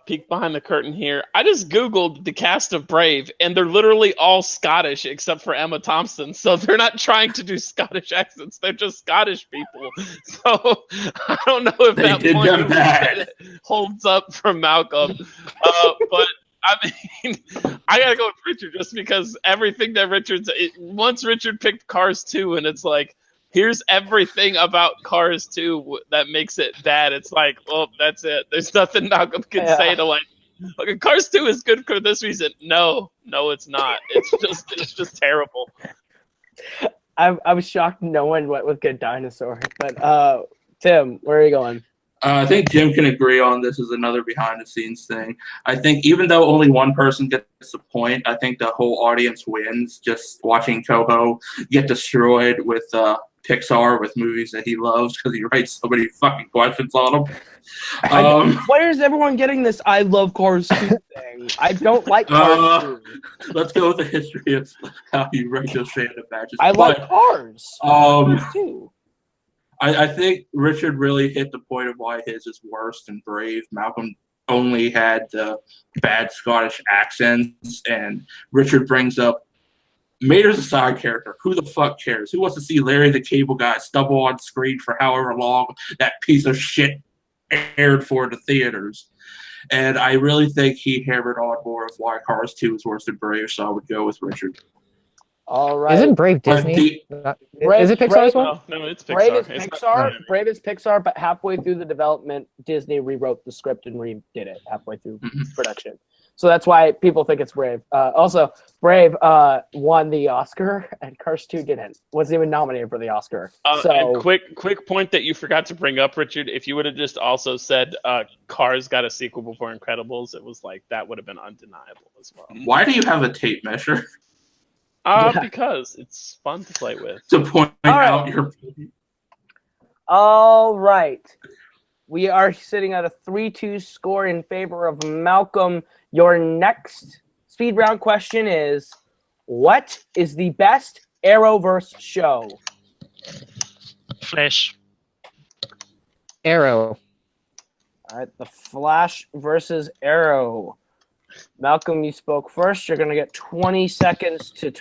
[SPEAKER 2] peek behind the curtain here. I just Googled the cast of Brave, and they're literally all Scottish except for Emma Thompson. So they're not trying to do Scottish accents. They're just Scottish people. So I don't know if that point holds up for Malcolm. But I mean, I gotta go with Richard just because everything that once Richard picked Cars 2, and it's like, here's everything about Cars 2 that makes it bad. It's like, well, that's it. There's nothing Malcolm can say to like, okay, Cars 2 is good for this reason. No, it's not. It's just terrible.
[SPEAKER 1] I was shocked no one went with Good Dinosaur. But Tim, where are you going?
[SPEAKER 3] I think Jim can agree on this is another behind-the-scenes thing. I think even though only one person gets a point, I think the whole audience wins just watching Toho get destroyed with Pixar with movies that he loves because he writes so many fucking questions on them.
[SPEAKER 1] Where is everyone getting this I love Cars 2 thing? I don't like Cars 2.
[SPEAKER 3] Let's go with the history of how you write those fandom matches.
[SPEAKER 1] I like Cars. Cars 2.
[SPEAKER 3] I think Richard really hit the point of why his is worse than Brave. Malcolm only had the bad Scottish accents, and Richard brings up Mater's a side character. Who the fuck cares? Who wants to see Larry the Cable Guy stumble on screen for however long that piece of shit aired for the theaters? And I really think he hammered on more of why Cars 2 is worse than Brave, so I would go with Richard.
[SPEAKER 1] All right.
[SPEAKER 4] Isn't Brave Disney? Is it Pixar as well?
[SPEAKER 2] No, it's Pixar.
[SPEAKER 1] Brave is Pixar, but halfway through the development, Disney rewrote the script and redid it halfway through production. So that's why people think it's Brave. Also, Brave won the Oscar, and Cars 2 didn't. Wasn't even nominated for the Oscar.
[SPEAKER 2] And quick point that you forgot to bring up, Richard. If you would have just also said Cars got a sequel before Incredibles, it was like that would have been undeniable as well.
[SPEAKER 3] Why do you have a tape measure?
[SPEAKER 2] Because it's fun to play with.
[SPEAKER 3] To point out your point.
[SPEAKER 1] All right. We are sitting at a 3-2 score in favor of Malcolm. Your next speed round question is, what is the best Arrowverse show?
[SPEAKER 5] Flash.
[SPEAKER 4] Arrow.
[SPEAKER 1] All right, The Flash versus Arrow. Malcolm, you spoke first. You're going to get 20 seconds to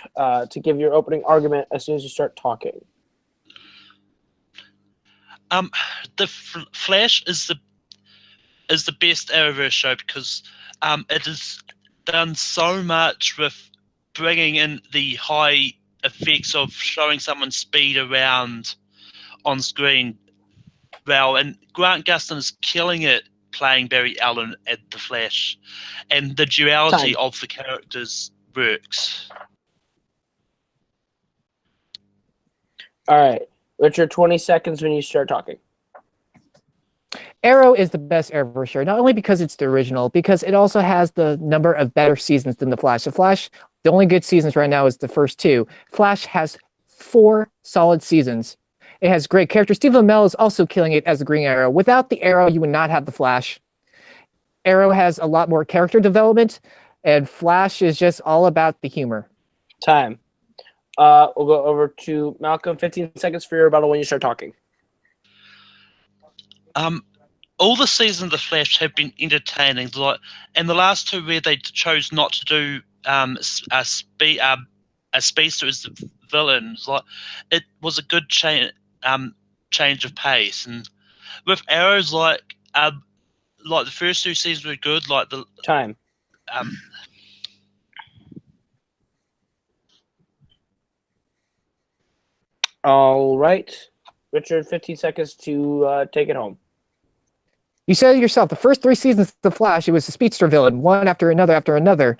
[SPEAKER 1] give your opening argument as soon as you start talking.
[SPEAKER 5] The Flash is the best Arrowverse show because it has done so much with bringing in the high effects of showing someone's speed around on screen well, and Grant Gustin is killing it playing Barry Allen at the Flash, and the duality of the characters works.
[SPEAKER 1] All right, Richard, 20 seconds when you start talking.
[SPEAKER 4] Arrow is the best Arrowverse show, not only because it's the original, because it also has the number of better seasons than The Flash. The Flash, the only good seasons right now is the first 2. Flash has 4 solid seasons. It has great characters. Stephen Amell is also killing it as the Green Arrow. Without the Arrow, you would not have the Flash. Arrow has a lot more character development, and Flash is just all about the humor.
[SPEAKER 1] Time. We'll go over to Malcolm. 15 seconds for your rebuttal when you start talking.
[SPEAKER 5] All the seasons of The Flash have been entertaining, and the last 2 where they chose not to do a speedster as the villain, it was a good change of pace. And with Arrows, like the first 2 seasons were good, like the
[SPEAKER 1] time. All right, Richard, 15 seconds to take it home.
[SPEAKER 4] You said it yourself, the first 3 seasons of The Flash, it was a speedster villain, one after another after another.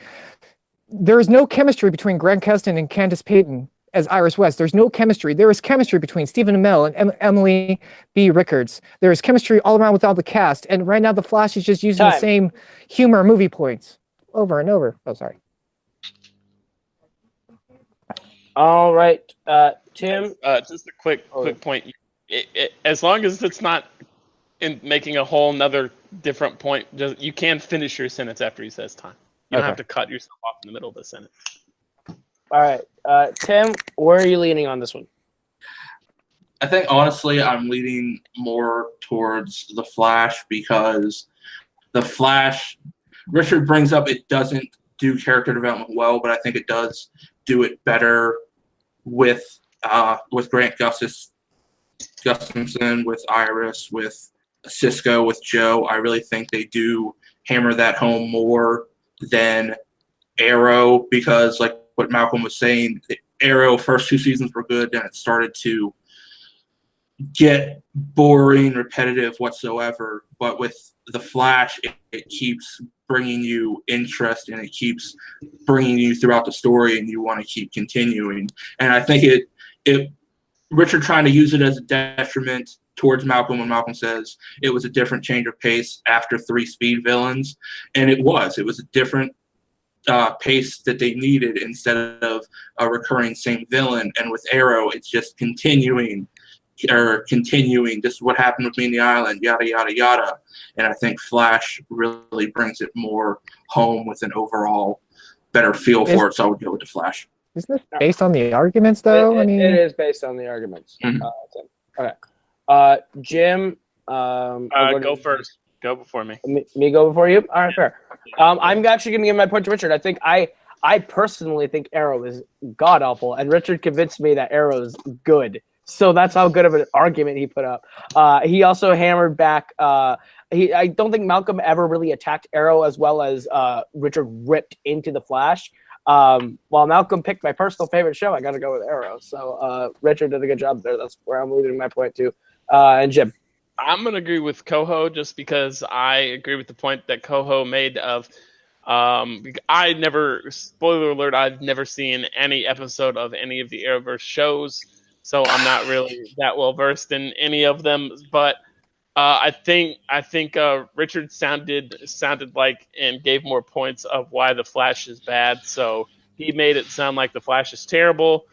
[SPEAKER 4] There is no chemistry between Grant Gustin and Candace Payton as Iris West. There's no chemistry. There is chemistry between Stephen Amell and Emily B. Rickards. There is chemistry all around with all the cast. And right now, The Flash is just using the same humor movie points over and over. Oh, sorry.
[SPEAKER 1] All right, Tim.
[SPEAKER 2] Just a quick point. As long as it's not in making a whole nother different point, you can finish your sentence after he says time. You don't have to cut yourself off in the middle of the sentence.
[SPEAKER 1] All right, Tim, where are you leaning on this one?
[SPEAKER 3] I think, honestly, I'm leaning more towards The Flash because The Flash, Richard brings up it doesn't do character development well, but I think it does do it better with Grant Gustinson, with Iris, with Cisco, with Joe. I really think they do hammer that home more than Arrow because, like what Malcolm was saying, Arrow first 2 seasons were good, then it started to get boring, repetitive whatsoever. But with The Flash, it keeps bringing you interest and it keeps bringing you throughout the story, and you want to keep continuing. And I think it Richard trying to use it as a detriment towards Malcolm when Malcolm says it was a different change of pace after 3 speed villains, and it was a different pace that they needed instead of a recurring same villain. And with Arrow, it's just continuing. This is what happened with me in the island, yada yada yada. And I think Flash really brings it more home with an overall better feel for it. So I would go with the Flash.
[SPEAKER 4] Isn't this based on the arguments, though?
[SPEAKER 1] It is based on the arguments.
[SPEAKER 3] Mm-hmm.
[SPEAKER 1] Okay. Jim,
[SPEAKER 2] go first. Go before me.
[SPEAKER 1] Me go before you? All right, fair. I'm actually going to give my point to Richard. I personally think Arrow is god-awful, and Richard convinced me that Arrow is good. So that's how good of an argument he put up. He also hammered back. I don't think Malcolm ever really attacked Arrow as well as Richard ripped into The Flash. While Malcolm picked my personal favorite show, I got to go with Arrow. So Richard did a good job there. That's where I'm leaving my point to. And Jim.
[SPEAKER 2] I'm going to agree with Coho just because I agree with the point that Coho made of spoiler alert, I've never seen any episode of any of the Arrowverse shows, so I'm not really that well versed in any of them. But I think Richard sounded like and gave more points of why the Flash is bad. So he made it sound like the Flash is terrible,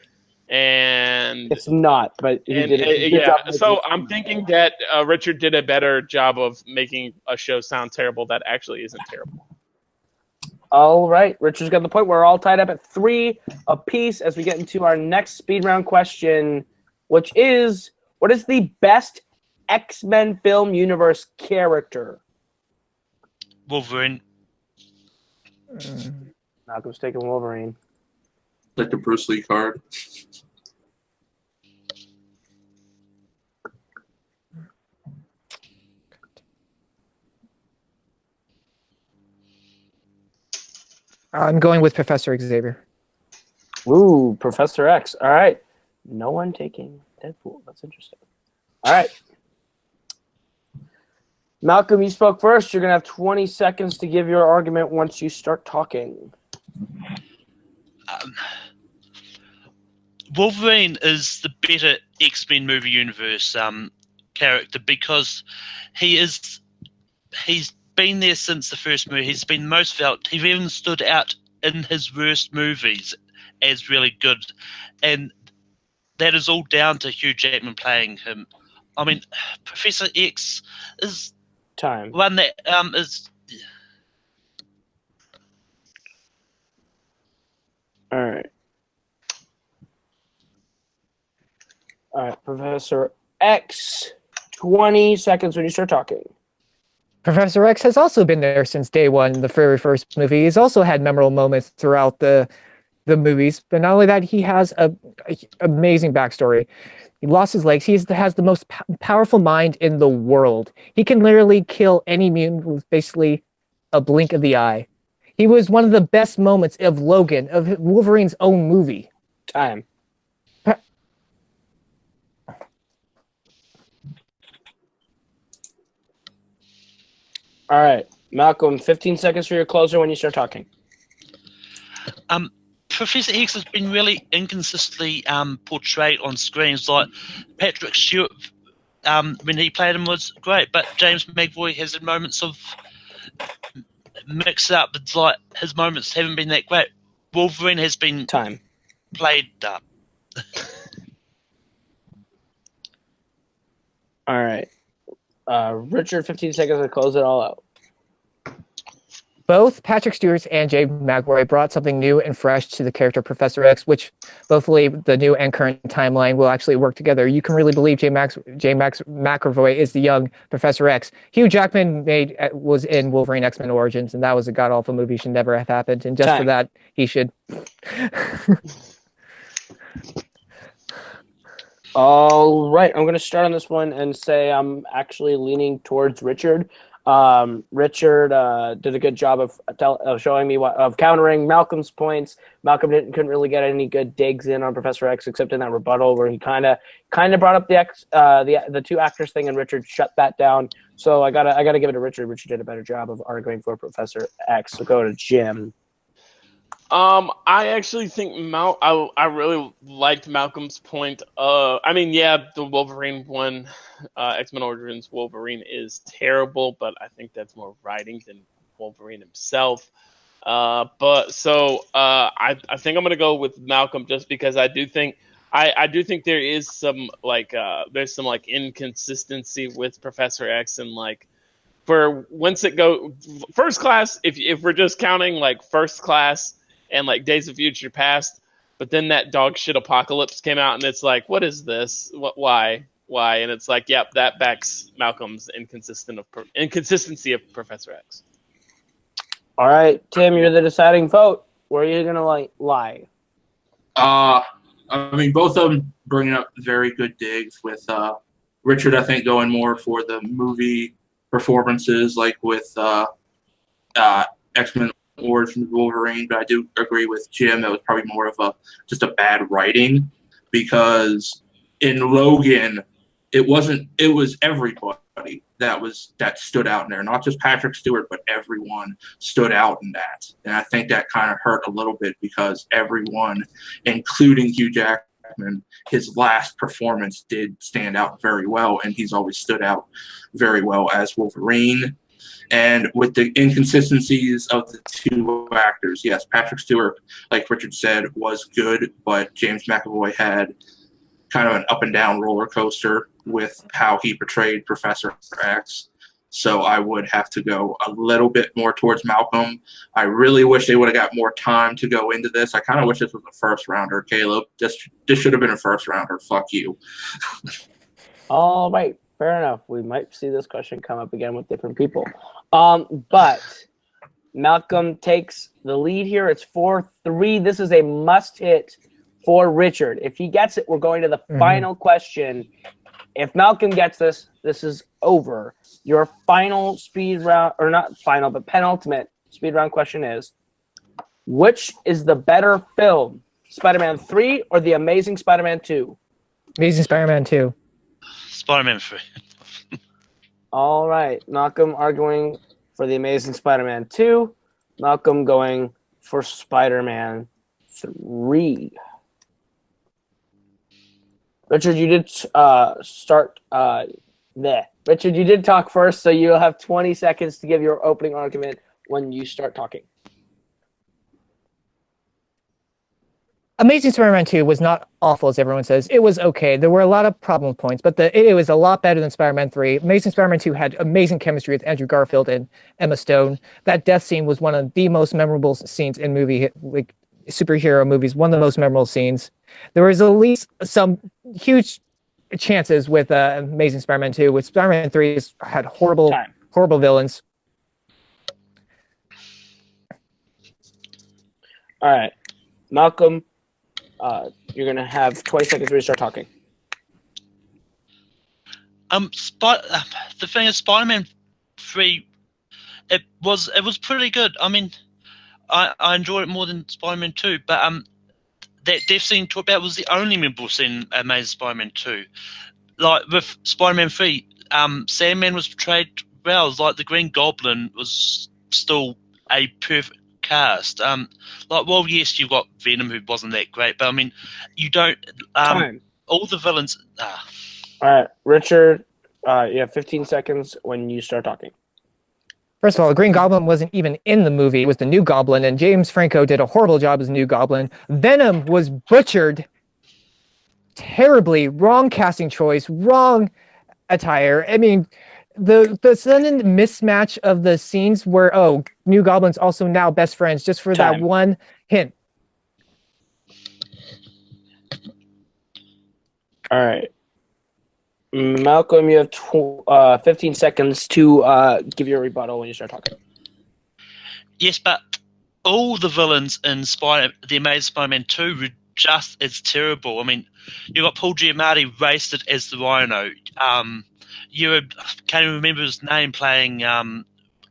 [SPEAKER 2] and
[SPEAKER 1] it's not. But he did it.
[SPEAKER 2] Yeah. So I'm thinking that Richard did a better job of making a show sound terrible that actually isn't terrible.
[SPEAKER 1] All right, Richard's got the point. We're all tied up at 3 apiece as we get into our next speed round question, which is, what is the best X-Men film universe character?
[SPEAKER 5] Wolverine.
[SPEAKER 1] Malcolm's taking Wolverine.
[SPEAKER 3] Like the Bruce Lee card.
[SPEAKER 4] I'm going with Professor Xavier.
[SPEAKER 1] Ooh, Professor X. All right. No one taking Deadpool. That's interesting. All right. Malcolm, you spoke first. You're going to have 20 seconds to give your argument once you start talking.
[SPEAKER 5] Wolverine is the better X-Men movie universe character because he's been there since the first movie. He's been most felt. He even stood out in his worst movies as really good, and that is all down to Hugh Jackman playing him. I mean, Professor X is one that is.
[SPEAKER 1] All right. All right, Professor X. 20 seconds when you start talking.
[SPEAKER 4] Professor X has also been there since day one, the very first movie. He's also had memorable moments throughout the movies, but not only that, he has a amazing backstory. He lost his legs. He has the most powerful mind in the world. He can literally kill any mutant with basically a blink of the eye. He was one of the best moments of Logan, of Wolverine's own movie.
[SPEAKER 1] Time. All right, Malcolm. 15 seconds for your closer when you start talking.
[SPEAKER 5] Professor X has been really inconsistently portrayed on screens. Like Patrick Stewart, when he played him, was great, but James McAvoy has moments of mix up. It's like his moments haven't been that great. Wolverine has been played up.
[SPEAKER 1] All right, Richard. 15 seconds to close it all out.
[SPEAKER 4] Both Patrick Stewart and James McAvoy brought something new and fresh to the character Professor X, which both believe the new and current timeline will actually work together. You can really believe James McAvoy is the young Professor X. Hugh Jackman was in Wolverine X-Men Origins, and that was a god-awful movie. Should never have happened. And just for that, he should.
[SPEAKER 1] All right, I'm going to start on this one and say I'm actually leaning towards Richard. Richard did a good job of showing me of countering Malcolm's points. Malcolm couldn't really get any good digs in on Professor X except in that rebuttal where he kind of brought up the two actors thing, and Richard shut that down. So I gotta give it to Richard. Richard did a better job of arguing for Professor X. So go to Jim.
[SPEAKER 2] I actually think I really liked Malcolm's point. The Wolverine one, X-Men Origins Wolverine is terrible, but I think that's more writing than Wolverine himself. I think I'm gonna go with Malcolm just because I do think there is some there's some inconsistency with Professor X, and for once it go First Class, if we're just counting First Class and Days of Future Past, but then that dog shit Apocalypse came out, and it's what is this? Why? And it's yep, that backs Malcolm's inconsistency of Professor X.
[SPEAKER 1] All right, Tim, you're the deciding vote. Where are you gonna lie?
[SPEAKER 3] Both of them bringing up very good digs. With Richard, I think going more for the movie performances, with X-Men Origins Wolverine, but I do agree with Jim that was probably more of just a bad writing, because in Logan it was everybody that stood out in there, not just Patrick Stewart, but everyone stood out in that. And I think that kind of hurt a little bit because everyone, including Hugh Jackman, his last performance did stand out very well, and he's always stood out very well as Wolverine. And with the inconsistencies of the two actors, yes, Patrick Stewart, like Richard said, was good, but James McAvoy had kind of an up and down roller coaster with how he portrayed Professor X. So I would have to go a little bit more towards Malcolm. I really wish they would have got more time to go into this. I kind of wish this was a first rounder, Caleb. This should have been a first rounder. Fuck you.
[SPEAKER 1] All right. Fair enough. We might see this question come up again with different people. But Malcolm takes the lead here. It's 4-3. This is a must-hit for Richard. If he gets it, we're going to the final question. If Malcolm gets this, this is over. Your final speed round, or not final, but penultimate speed round question is, which is the better film, Spider-Man 3 or The Amazing Spider-Man 2?
[SPEAKER 4] Amazing Spider-Man 2.
[SPEAKER 5] Spider-Man 3.
[SPEAKER 1] All right. Malcolm arguing for The Amazing Spider-Man 2. Malcolm going for Spider-Man 3. Richard, you did start there. Richard, you did talk first, so you'll have 20 seconds to give your opening argument when you start talking.
[SPEAKER 4] Amazing Spider-Man 2 was not awful, as everyone says. It was okay. There were a lot of problem points, but it was a lot better than Spider-Man 3. Amazing Spider-Man 2 had amazing chemistry with Andrew Garfield and Emma Stone. That death scene was one of the most memorable scenes in superhero movies, one of the most memorable scenes. There was at least some huge chances with Amazing Spider-Man 2. With Spider-Man 3, had horrible villains.
[SPEAKER 1] All right. Malcolm, you're going to have 20 seconds to start talking.
[SPEAKER 5] The thing is, Spider-Man 3, it was pretty good. I mean, I enjoyed it more than Spider-Man 2, but that death scene talked about was the only memorable scene in Amazing Spider-Man 2. Like with Spider-Man 3, Sandman was portrayed well, like the Green Goblin was still a perfect cast. Well, yes, you've got Venom, who wasn't that great, but I mean, you don't.
[SPEAKER 1] Time.
[SPEAKER 5] All the villains.
[SPEAKER 1] All right, Richard, you have 15 seconds when you start talking.
[SPEAKER 4] First of all, the Green Goblin wasn't even in the movie. It was the New Goblin, and James Franco did a horrible job as New Goblin. Venom was butchered terribly. Wrong casting choice, wrong attire. I mean, the sudden mismatch of the scenes where, New Goblin's also now best friends, just for that one hint.
[SPEAKER 1] All right. Malcolm, you have 15 seconds to give your rebuttal when you start talking.
[SPEAKER 5] Yes, but all the villains in The Amazing Spider-Man 2 were just as terrible. I mean, you got Paul Giamatti wasted as the Rhino. Can't even remember his name, playing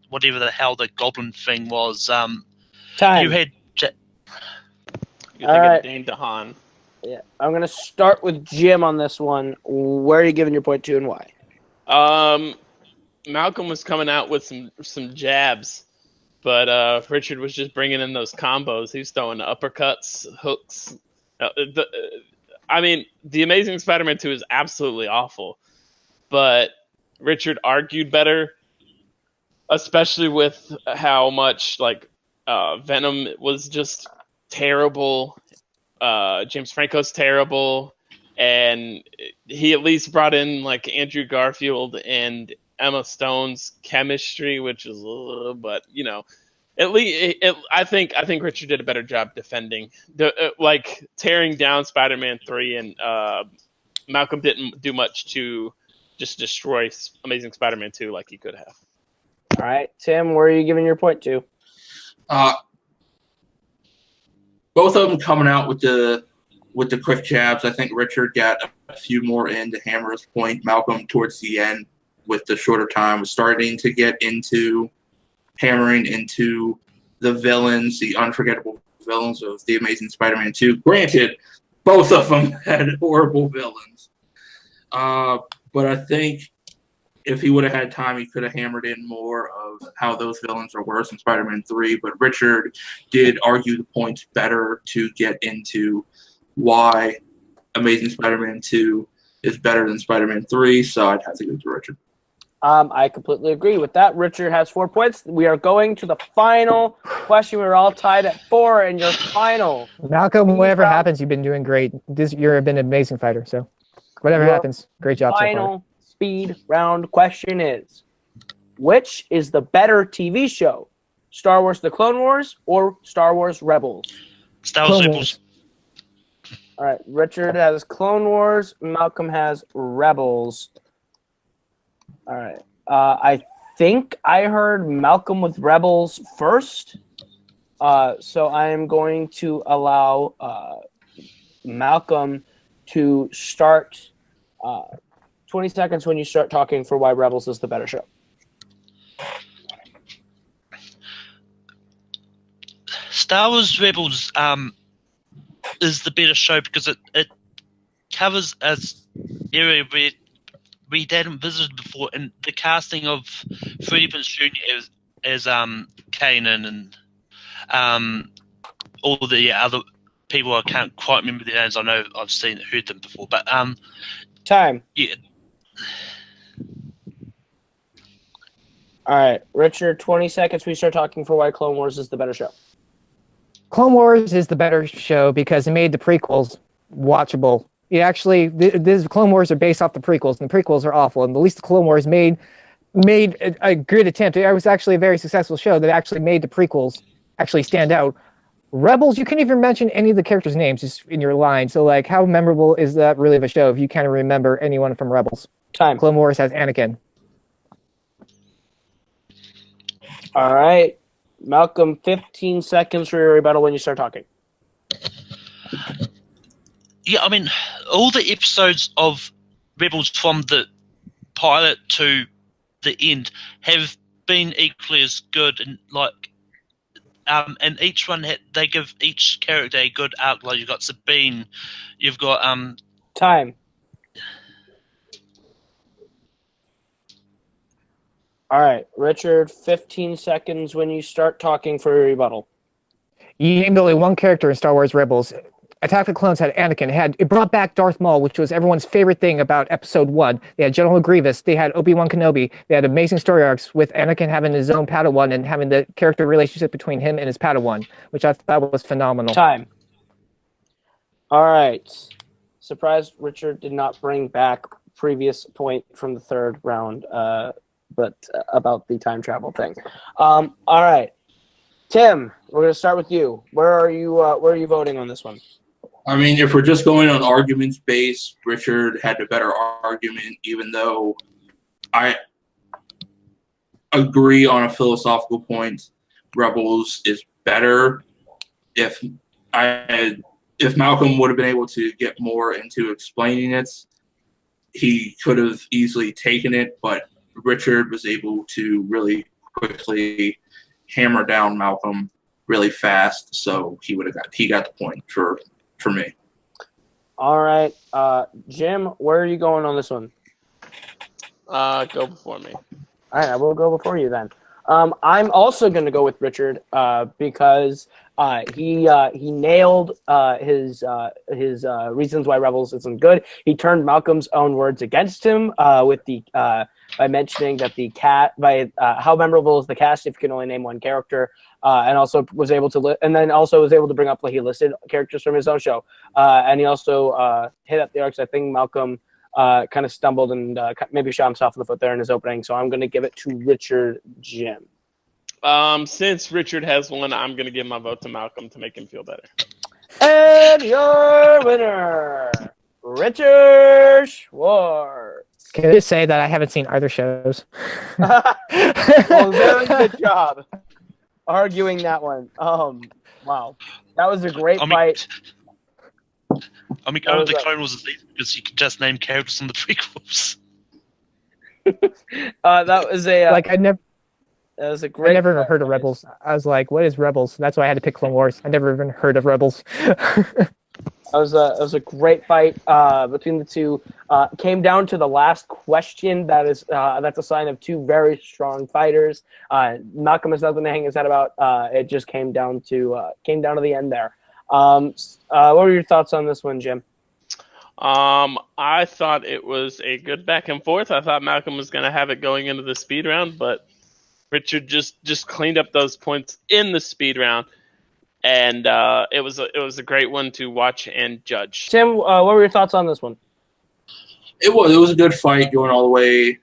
[SPEAKER 5] whatever the hell the Goblin thing was.
[SPEAKER 1] Time.
[SPEAKER 5] You had.
[SPEAKER 2] You think of Dane DeHaan.
[SPEAKER 1] Yeah, I'm going to start with Jim on this one. Where are you giving your point to and why?
[SPEAKER 2] Malcolm was coming out with some jabs, but Richard was just bringing in those combos. He's throwing uppercuts, hooks. I mean, The Amazing Spider-Man 2 is absolutely awful, but Richard argued better, especially with how much Venom was just terrible. James Franco's terrible, and he at least brought in Andrew Garfield and Emma Stone's chemistry, which is but at least I think Richard did a better job defending tearing down Spider-Man 3, and Malcolm didn't do much to just destroy Amazing Spider-Man 2 like he could have.
[SPEAKER 1] All right, Tim, where are you giving your point to?
[SPEAKER 3] Both of them coming out with the quick jabs. I think Richard got a few more in to hammer his point. Malcolm, towards the end, with the shorter time, was starting to get into hammering into the villains, the unforgettable villains of The Amazing Spider-Man 2. Granted, both of them had horrible villains. But I think if he would have had time, he could have hammered in more of how those villains are worse than Spider-Man 3. But Richard did argue the points better to get into why Amazing Spider-Man 2 is better than Spider-Man 3. So I'd have to give it to Richard.
[SPEAKER 1] I completely agree with that. Richard has 4 points. We are going to the final question. We're all tied at 4, and your final.
[SPEAKER 4] Malcolm, whatever happens, you've been doing great. You've been an amazing fighter. So whatever happens, great job so far.
[SPEAKER 1] Final speed round question is, which is the better TV show? Star Wars The Clone Wars or Star Wars Rebels?
[SPEAKER 5] Star Wars Rebels.
[SPEAKER 1] All right, Richard has Clone Wars. Malcolm has Rebels. All right. I think I heard Malcolm with Rebels first. So I am going to allow Malcolm to start 20 seconds when you start talking for why Rebels is the better show.
[SPEAKER 5] Star Wars Rebels is the better show because it covers an area where we hadn't visited before, and the casting of Freddie Prinze Jr. as Kanan and all the other people, I can't quite remember their names. I know I've heard them before, but
[SPEAKER 1] time.
[SPEAKER 5] Yeah.
[SPEAKER 1] All right, Richard, 20 seconds. We start talking for why Clone Wars is the better show.
[SPEAKER 4] Clone Wars is the better show because it made the prequels watchable. It actually, the Clone Wars are based off the prequels, and the prequels are awful. And at least the Clone Wars made a good attempt. It was actually a very successful show that actually made the prequels actually stand out. Rebels, you can't even mention any of the characters' names just in your line. So, how memorable is that really of a show if you can't remember anyone from Rebels?
[SPEAKER 1] Time.
[SPEAKER 4] Clone Wars has Anakin.
[SPEAKER 1] All right. Malcolm, 15 seconds for your rebuttal when you start talking.
[SPEAKER 5] Yeah, I mean, all the episodes of Rebels from the pilot to the end have been equally as good, and and each one they give each character a good outline. You've got Sabine, you've got
[SPEAKER 1] time. All right, Richard, 15 seconds when you start talking for your rebuttal.
[SPEAKER 4] You named only one character in Star Wars Rebels. Attack of the Clones had Anakin. It brought back Darth Maul, which was everyone's favorite thing about Episode 1. They had General Grievous. They had Obi-Wan Kenobi. They had amazing story arcs with Anakin having his own Padawan and having the character relationship between him and his Padawan, which I thought was phenomenal.
[SPEAKER 1] Time. All right. Surprised Richard did not bring back previous point from the third round, but about the time travel thing. All right. Tim, we're going to start with you. Where are you voting on this one?
[SPEAKER 3] I mean, if we're just going on arguments based, Richard had the better argument, even though I agree on a philosophical point. Rebels is better. If Malcolm would have been able to get more into explaining it, he could have easily taken it, but Richard was able to really quickly hammer down Malcolm really fast, so he got the point for me.
[SPEAKER 1] All right. Jim, where are you going on this one?
[SPEAKER 2] Go before me.
[SPEAKER 1] All right, I will go before you then. I'm also going to go with Richard because he nailed his reasons why Rebels isn't good. He turned Malcolm's own words against him with the by mentioning that how memorable is the cast if you can only name one character, and also was able to also was able to bring up he listed characters from his own show, and he also hit up the arcs. I think Malcolm kind of stumbled and maybe shot himself in the foot there in his opening, so I'm going to give it to Richard Jim.
[SPEAKER 2] Since Richard has won, I'm going to give my vote to Malcolm to make him feel better.
[SPEAKER 1] And your winner, Richard Schwartz.
[SPEAKER 4] Can I just say that I haven't seen either shows?
[SPEAKER 1] Well, very good job arguing that one. Wow. That was a great fight.
[SPEAKER 5] I mean, the Clone Wars is easy because you can just name characters from the prequels.
[SPEAKER 1] That was a that was a great.
[SPEAKER 4] I never even heard of Rebels. I was like, "What is Rebels?" That's why I had to pick Clone Wars. I never even heard of Rebels.
[SPEAKER 1] It was a great fight between the two. Came down to the last question. That's a sign of two very strong fighters. Malcolm has nothing to hang his head about. It just came down to the end there. What were your thoughts on this one, Jim?
[SPEAKER 2] I thought it was a good back and forth. I thought Malcolm was going to have it going into the speed round, but Richard just cleaned up those points in the speed round, and it was a great one to watch and judge.
[SPEAKER 1] Tim, what were your thoughts on this one?
[SPEAKER 3] It was a good fight going all the way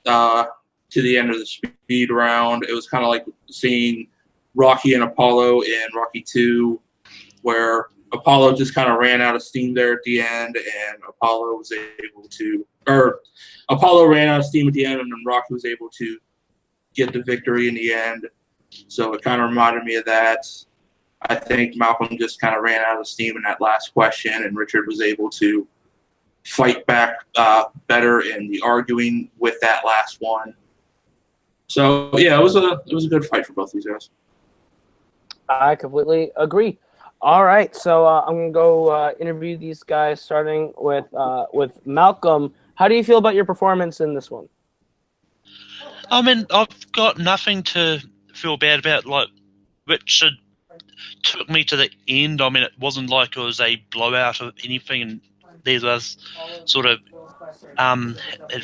[SPEAKER 3] to the end of the speed round. It was kind of like seeing Rocky and Apollo in Rocky 2, where Apollo just kind of ran out of steam there at the end, and Apollo ran out of steam at the end, and then Rocky was able to get the victory in the end. So it kind of reminded me of that. I think Malcolm just kind of ran out of steam in that last question, and Richard was able to fight back better in the arguing with that last one. So yeah, it was a good fight for both these guys.
[SPEAKER 1] I completely agree. All right, so I'm gonna go interview these guys, starting with Malcolm. How do you feel about your performance in this one?
[SPEAKER 5] I mean, I've got nothing to feel bad about. Like, Richard took me to the end. I mean, it wasn't like it was a blowout or anything, and there was sort of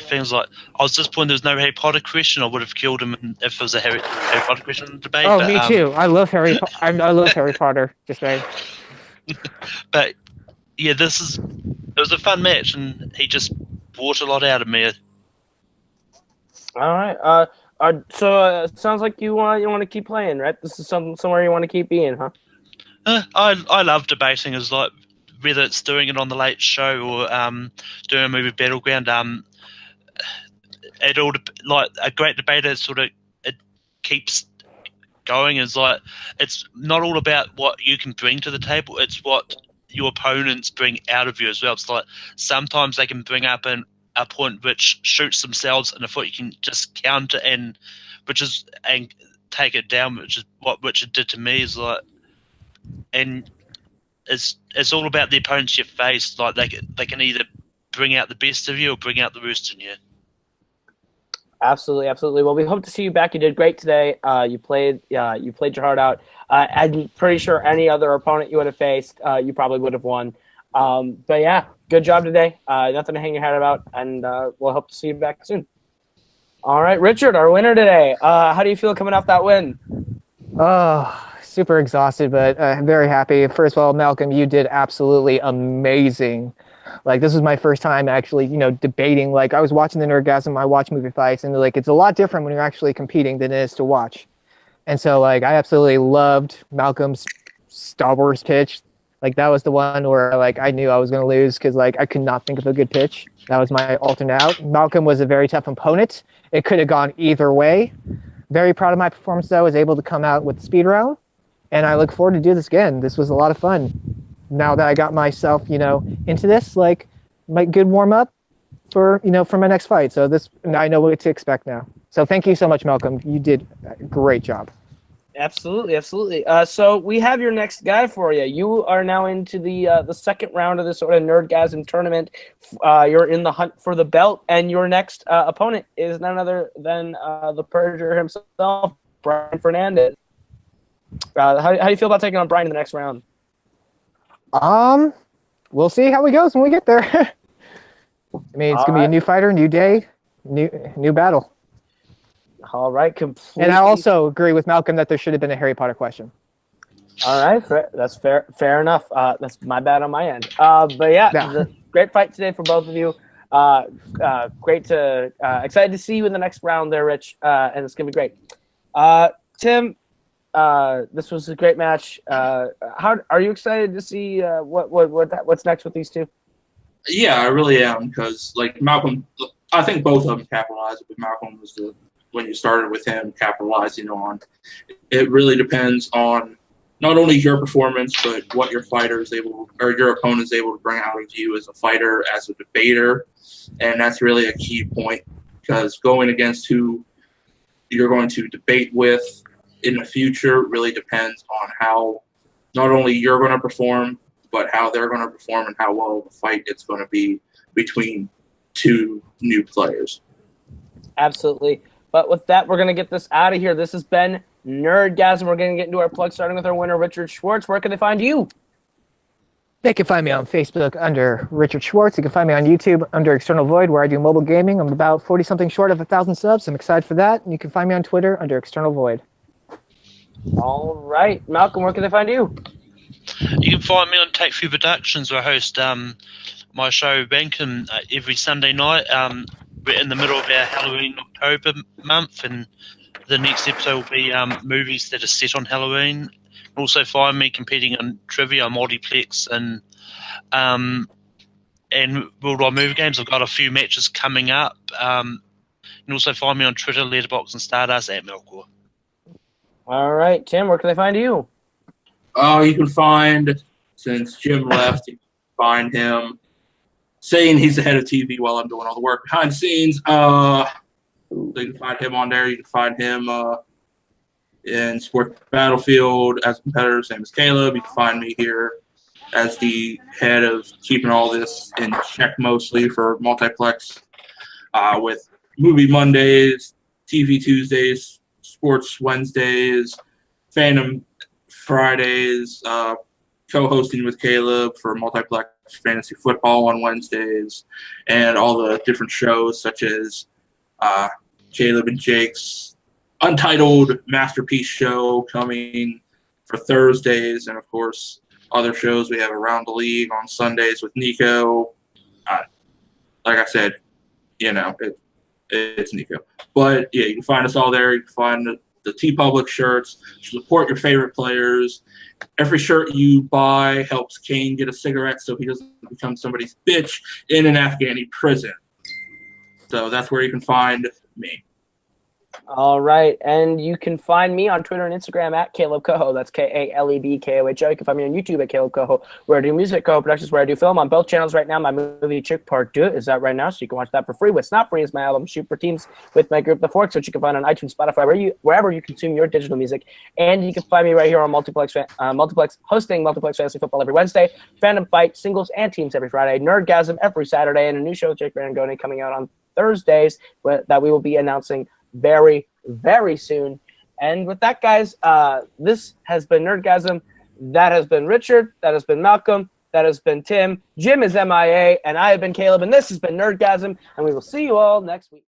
[SPEAKER 5] things like, I was disappointed there was no Harry Potter question. I would have killed him if there was a Harry Potter question in the debate.
[SPEAKER 4] Oh, me too. I love Harry. I love Harry Potter. Just saying.
[SPEAKER 5] But yeah, it was a fun match, and he just brought a lot out of me.
[SPEAKER 1] All right. So it sounds like you want to keep playing, right? This is somewhere you want to keep being, huh?
[SPEAKER 5] I love debating, as like whether it's doing it on the Late Show or doing a movie Battleground. It all like a great debater. Sort of it keeps going. Is like it's not all about what you can bring to the table. It's what your opponents bring out of you as well. It's like sometimes they can bring up a point which shoots themselves in the foot. You can just counter and take it down, which is what Richard did to me. Is like, and it's all about the opponents you face. Like they can either bring out the best of you or bring out the worst in you.
[SPEAKER 1] Absolutely, absolutely. Well, we hope to see you back. You did great today. You played your heart out. I'm pretty sure any other opponent you would have faced, you probably would have won. But yeah, good job today. Nothing to hang your head about, and we'll hope to see you back soon. All right, Richard, our winner today. How do you feel coming off that win?
[SPEAKER 4] Oh, super exhausted, but very happy. First of all, Malcolm, you did absolutely amazing. Like, this was my first time actually, debating. Like, I was watching the Nerdgasm, I watch movie fights, and like, it's a lot different when you're actually competing than it is to watch. And so, like, I absolutely loved Malcolm's Star Wars pitch. Like, that was the one where, like, I knew I was going to lose because, like, I could not think of a good pitch. That was my alternate out. Malcolm was a very tough opponent. It could have gone either way. Very proud of my performance, though. I was able to come out with the speed round, and I look forward to do this again. This was a lot of fun. Now that I got myself, into this, like, my good warm up for my next fight. So I know what to expect now. So thank you so much, Malcolm. You did a great job.
[SPEAKER 1] Absolutely, absolutely. So we have your next guy for you. You are now into the second round of this sort of Nerdgasm tournament. You're in the hunt for the belt, and your next opponent is none other than the Purger himself, Brian Fernandez. How do you feel about taking on Brian in the next round?
[SPEAKER 4] We'll see how it goes when we get there. I mean, it's gonna be a new fighter, new day, new battle.
[SPEAKER 1] All right, completely.
[SPEAKER 4] And I also agree with Malcolm that there should have been a Harry Potter question.
[SPEAKER 1] All right, that's fair enough. That's my bad on my end. But yeah, great fight today for both of you. Excited to see you in the next round there, Rich, and it's gonna be great. Tim, this was a great match. How are you excited to see what's next with these two?
[SPEAKER 3] Yeah, I really am, because like Malcolm, I think both of them capitalized, but Malcolm was when you started with him capitalizing on. It really depends on not only your performance, but what your fighter is able, or your opponent is able to bring out of you as a fighter, as a debater, and that's really a key point, because going against who you're going to debate with in the future really depends on how not only you're going to perform, but how they're going to perform and how well of a fight it's going to be between two new players.
[SPEAKER 1] Absolutely. But with that, we're going to get this out of here. This has been Nerdgasm. We're going to get into our plug, starting with our winner, Richard Schwartz. Where can they find you?
[SPEAKER 4] They can find me on Facebook under Richard Schwartz. You can find me on YouTube under External Void, where I do mobile gaming. I'm about 40-something short of 1,000 subs. I'm excited for that. And you can find me on Twitter under External Void.
[SPEAKER 1] All right. Malcolm, where can they find you?
[SPEAKER 5] You can find me on Take Few Productions, where I host my show Bankum every Sunday night. We're in the middle of our Halloween October month, and the next episode will be movies that are set on Halloween. Also find me competing in trivia on Multiplex and Worldwide Movie Games. I've got a few matches coming up. And also find me on Twitter, Letterboxd, and Stardust at Melkor.
[SPEAKER 1] All right. Tim, where can they find you?
[SPEAKER 3] You can find, since Jim left, you can find him saying he's the head of TV while I'm doing all the work behind the scenes. You can find him on there. You can find him in Sports Battlefield as a competitor, same as Caleb. You can find me here as the head of keeping all this in check mostly for Multiplex with Movie Mondays, TV Tuesdays, Sports Wednesdays, Fandom Fridays, co-hosting with Caleb for Multiplex Fantasy Football on Wednesdays, and all the different shows such as Caleb and Jake's Untitled Masterpiece Show coming for Thursdays, and of course other shows we have Around the League on Sundays with Nico. Like I said, it's Nico. But yeah, you can find us all there. You can find the TeePublic shirts. Support your favorite players. Every shirt you buy helps Kane get a cigarette so he doesn't become somebody's bitch in an Afghani prison. So that's where you can find me.
[SPEAKER 1] All right. And you can find me on Twitter and Instagram at Caleb Coho. That's KALEBKOHO. You can find me on YouTube at Caleb Coho, where I do music, Coho Productions, where I do film on both channels right now. My movie Chick Part 2 is out right now, so you can watch that for free. What's not free is my album Shoot for Teams with my group The Forks, which you can find on iTunes, Spotify, wherever you consume your digital music. And you can find me right here on Multiplex hosting Multiplex Fantasy Football every Wednesday, Fandom Fight, singles, and teams every Friday, Nerdgasm every Saturday, and a new show with Jake Rangoni coming out on Thursdays that we will be announcing very, very soon. And with that, guys, this has been Nerdgasm. That has been Richard. That has been Malcolm. That has been Tim. Jim is MIA, and I have been Caleb, and this has been Nerdgasm, and we will see you all next week.